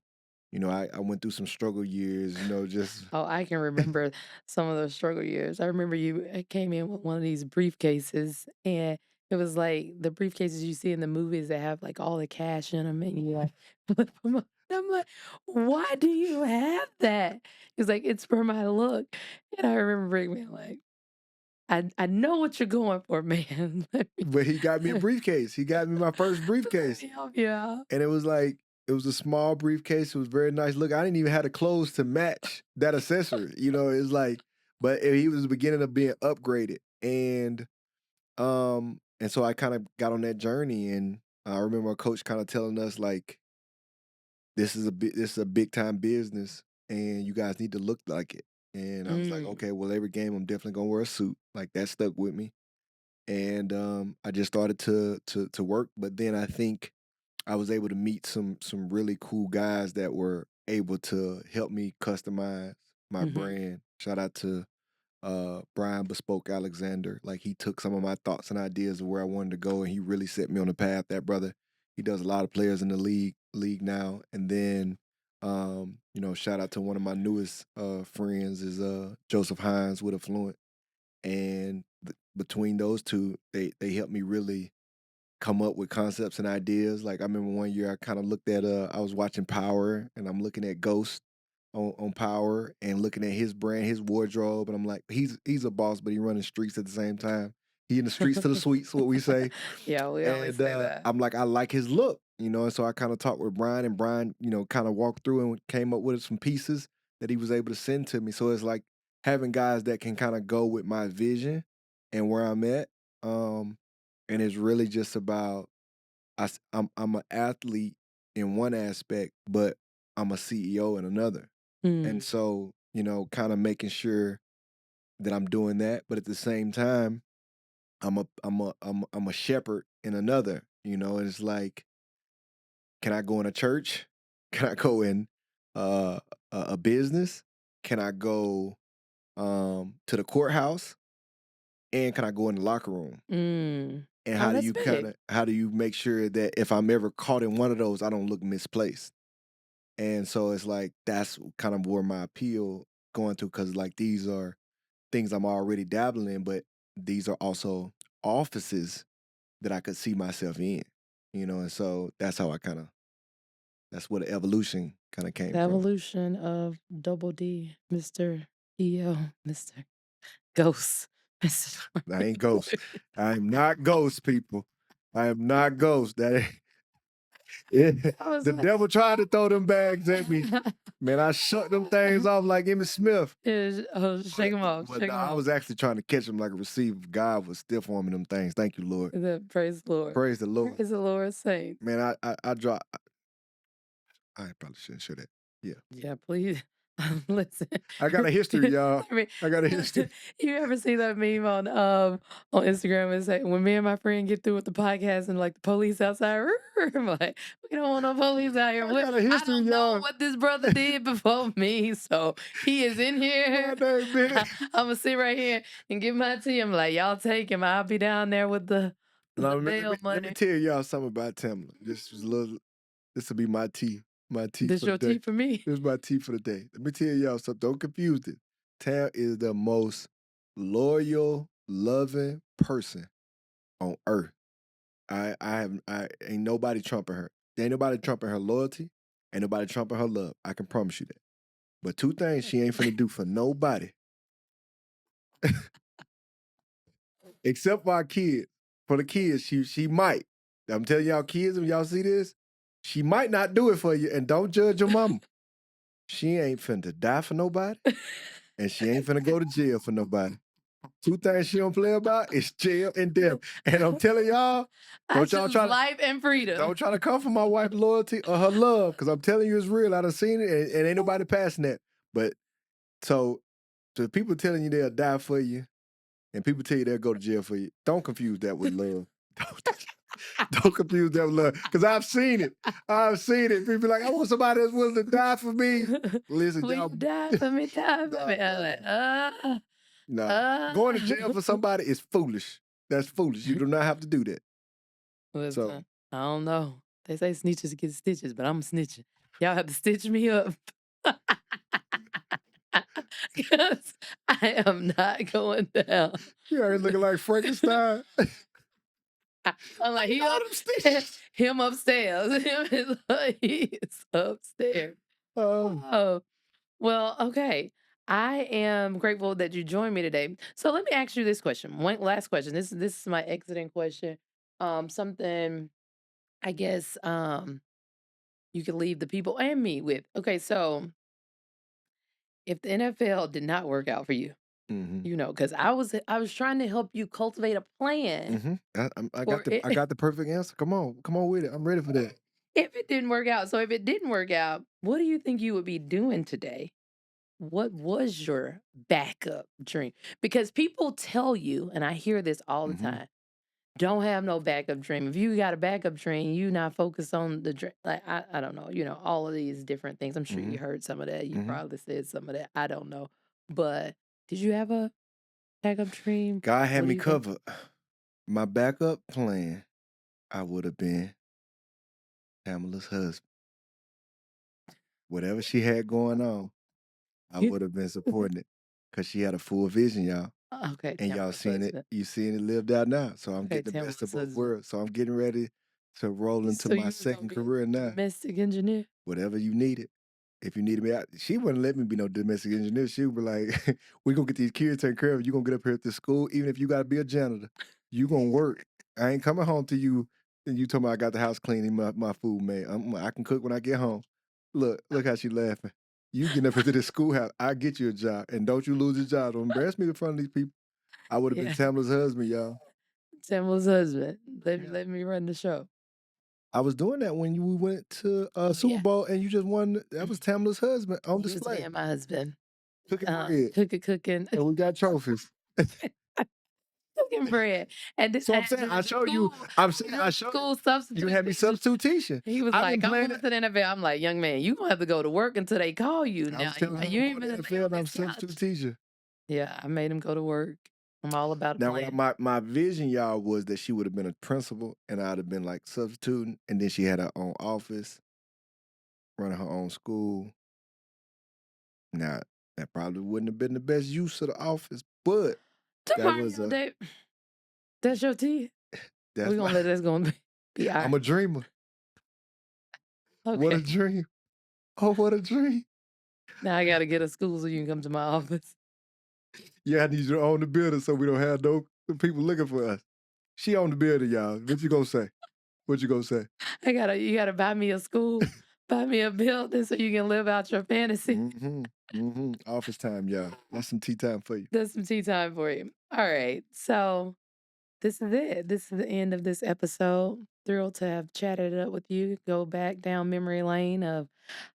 I went through some struggle years, just Oh, I can remember some of those struggle years. I remember you came in with one of these briefcases, and it was like the briefcases you see in the movies that have like all the cash in them, and you like flip them up. I'm like, why do you have that? He's like, it's for my look. And I remember being like, I know what you're going for, man. but he got me a briefcase. He got me my first Let briefcase. me help you out. And it was a small briefcase. It was very nice. Look, I didn't even have the clothes to match that accessory. It's like, but he was the beginning of being upgraded. And so I kind of got on that journey, and I remember a coach kind of telling us like, this is a big time business, and you guys need to look like it. And I was like, Mm. okay, well, every game I'm definitely gonna wear a suit. Like that stuck with me, and I just started to work. But then I think I was able to meet some really cool guys that were able to help me customize my Hmm. brand. Shout out to Brian Bespoke Alexander. Like he took some of my thoughts and ideas of where I wanted to go, and he really set me on the path. That brother, he does a lot of players in the league now. And then, shout out to one of my newest friends is Joseph Hines with Affluent, and between those two, they helped me really come up with concepts and ideas. Like I remember one year I kind of looked at I was watching Power, and I'm looking at Ghost on Power and looking at his brand, his wardrobe, and I'm like, he's a boss, but he running streets at the same time. He in the streets to the suites, what we say. Yeah, we always And say that. I'm like, I like his look, and so I kind of talked with Brian, and Brian, kind of walked through and came up with some pieces that he was able to send to me. So it's like having guys that can kind of go with my vision and where I'm at. And it's really just about I'm an athlete in one aspect, but I'm a CEO in another. And Mm. so, kind of making sure that I'm doing that, but at the same time, I'm a shepherd in another. And it's like, can I go in a church? Can I go in a business? Can I go to the courthouse? And can I go in the locker room? Mm. And Oh, that's big. how do you make sure that if I'm ever caught in one of those, I don't look misplaced? And so it's like that's kind of where my appeal going to, because like these are things I'm already dabbling in, but these are also offices that I could see myself in, and so that's how that's where the evolution kind of came The from. evolution of Double D, Mr. EO, Mr. Ghost, Mr. I ain't Ghost. I'm not Ghost, people. I am not Ghost. That ain't, I was the like, devil tried to throw them bags at me. Man, I shut them things off like Emmitt Smith. oh, shake them off, But shake no, them I off. was actually trying to catch them like a receiver. God was stiff arming them things. Thank you, Lord. Praise the Lord. Praise the Lord. Praise the Lord, saints. Man, I dropped. I probably shouldn't share that. Yeah. Yeah, please. Listen. I got a history, y'all. I mean, I got a history. you ever see that meme on Instagram and say when me and my friend get through with the podcast and like the police outside, I'm like, we don't want no police out here. I got a I history, don't know y'all. what this brother did before me, so he is in here. God dang, man. I'm gonna sit right here and give my tea. I'm like, y'all take him. I'll be down there with the Now, bail let me money. tell y'all something about Tamela. This will be my tea. My tea This for your the day. tea for me. This is my tea for the day. Let me tell y'all something. Don't confuse it. Tam is the most loyal, loving person on earth. I ain't nobody trumping her. There ain't nobody trumping her loyalty. Ain't nobody trumping her love. I can promise you that. But two things she ain't finna do for nobody. Except for our kids. For the kids, she might. I'm telling y'all kids, when y'all see this, she might not do it for you. And don't judge your mama. She ain't finna die for nobody. And she ain't finna go to jail for nobody. Two things she don't play about is jail and death. And I'm telling y'all, don't y'all try to life and freedom. Don't try to come for my wife's loyalty or her love, because I'm telling you it's real. I done seen it, and ain't nobody passing that. But so the people telling you they'll die for you, and people tell you they'll go to jail for you, don't confuse that with love. Don't confuse that with love, because I've seen it. I've seen it. People like, I want somebody that's willing to die for me. Listen, Will y'all. you die for me? Die for me. I'm like, going to jail for somebody is foolish. That's foolish. You do not have to do that. Listen, So I don't know. They say snitches get stitches, but I'm snitching. Y'all have to stitch me up. Because I am not going down. you already looking like Frankenstein. I'm like, All them stitches. him upstairs. He's upstairs. Oh, well, okay. I am grateful that you joined me today. So let me ask you this question. One last question. This is my exiting question. Something I guess you could leave the people and me with. Okay, so if the NFL did not work out for you, you know, because I was trying to help you cultivate a plan I for it. got the perfect answer. Come on with it. I'm ready for that. If it didn't work out. So if it didn't work out, what do you think you would be doing today? What was your backup dream? Because people tell you, and I hear this all the time, don't have no backup dream. If you got a backup dream, you not focused on the dream. Like, I don't know, you know, all of these different things. I'm sure you heard some of that. You probably said some of that. I don't know. But did you have a backup dream? God had What do me you think? covered. My backup plan, I would have been Pamela's husband. Whatever she had going on, I would have been supporting it, because she had a full vision, y'all. Okay, And y'all Tamara's seen it. husband. You seen it lived out now. So I'm Okay, getting the best of Tamara's both husband. worlds. So I'm getting ready to roll into So my you was gonna second be career a now. domestic engineer? Whatever you needed. If you needed me out, she wouldn't let me be no domestic engineer. She would be like, we gonna get these kids taken care of. You gonna get up here at the school, even if you gotta be a janitor. You gonna work. I ain't coming home to you and you told me I got the house clean and my food made. I can cook when I get home. Look how she laughing. You getting up into the schoolhouse, I get you a job. And don't you lose your job. Don't embarrass me in front of these people. I would have been Tamela's husband, y'all. Tamara's husband. Let me run the show. I was doing that when we went to Super Bowl and you just won. That was Tamela's husband on He was display. being my husband. Cooking bread. Cooking. And we got trophies. Cooking bread. And this So I'm saying, I showed you. I'm saying, I showed school substitute. you. had me substitute teaching. He was I've like, been I'm playing going to the NFL. I'm like, young man, you gonna have to go to work until they call you. I Now was telling him you I'm ain't going been to the NFL and I'm substitute teacher. Yeah, I made him go to work. I'm all about a Now, plan. my vision, y'all, was that she would have been a principal and I'd have been like substituting, and then she had her own office, running her own school. Now, that probably wouldn't have been the best use of the office, but that was Demario Davis. That's your tea? That's We're gonna let this go be I'm a dreamer. Okay. What a dream. Oh, what a dream. Now I gotta get a school so you can come to my office. Yeah, I need you to own the building so we don't have no people looking for us. She owned the building, y'all. What you gonna say? What you gonna say? You gotta buy me a school, buy me a building so you can live out your fantasy. Office time, y'all. That's some tea time for you. That's some tea time for you. All right. So this is it. This is the end of this episode. Thrilled to have chatted it up with you. Go back down memory lane of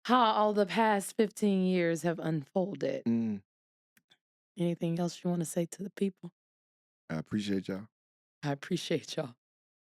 how all the past 15 years have unfolded. Mm, Anything else you want to say to the people? I appreciate y'all. I appreciate y'all.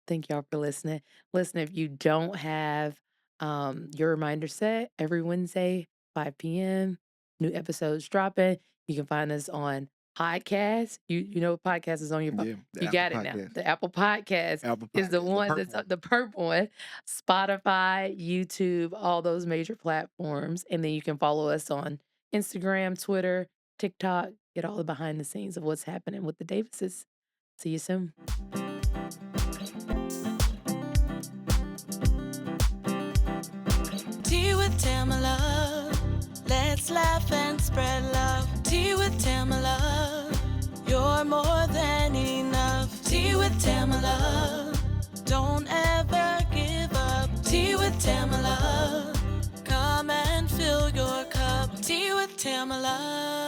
Thank y'all for listening. Listen, if you don't have your reminder set every Wednesday, 5 p.m., new episodes dropping. You can find us on podcast. You know what podcast is on your phone. Yeah, the You Apple got it now. Podcast. The Apple Podcast Apple is the Podcast, the one purple that's one. the purple one. Spotify, YouTube, all those major platforms. And then you can follow us on Instagram, Twitter, TikTok. Get all the behind the scenes of what's happening with the Davises. See you soon. Tea with Tamela. Let's laugh and spread love. Tea with Tamela. You're more than enough. Tea with Tamela. Don't ever give up. Tea with Tamela. Come and fill your cup. Tea with Tamela.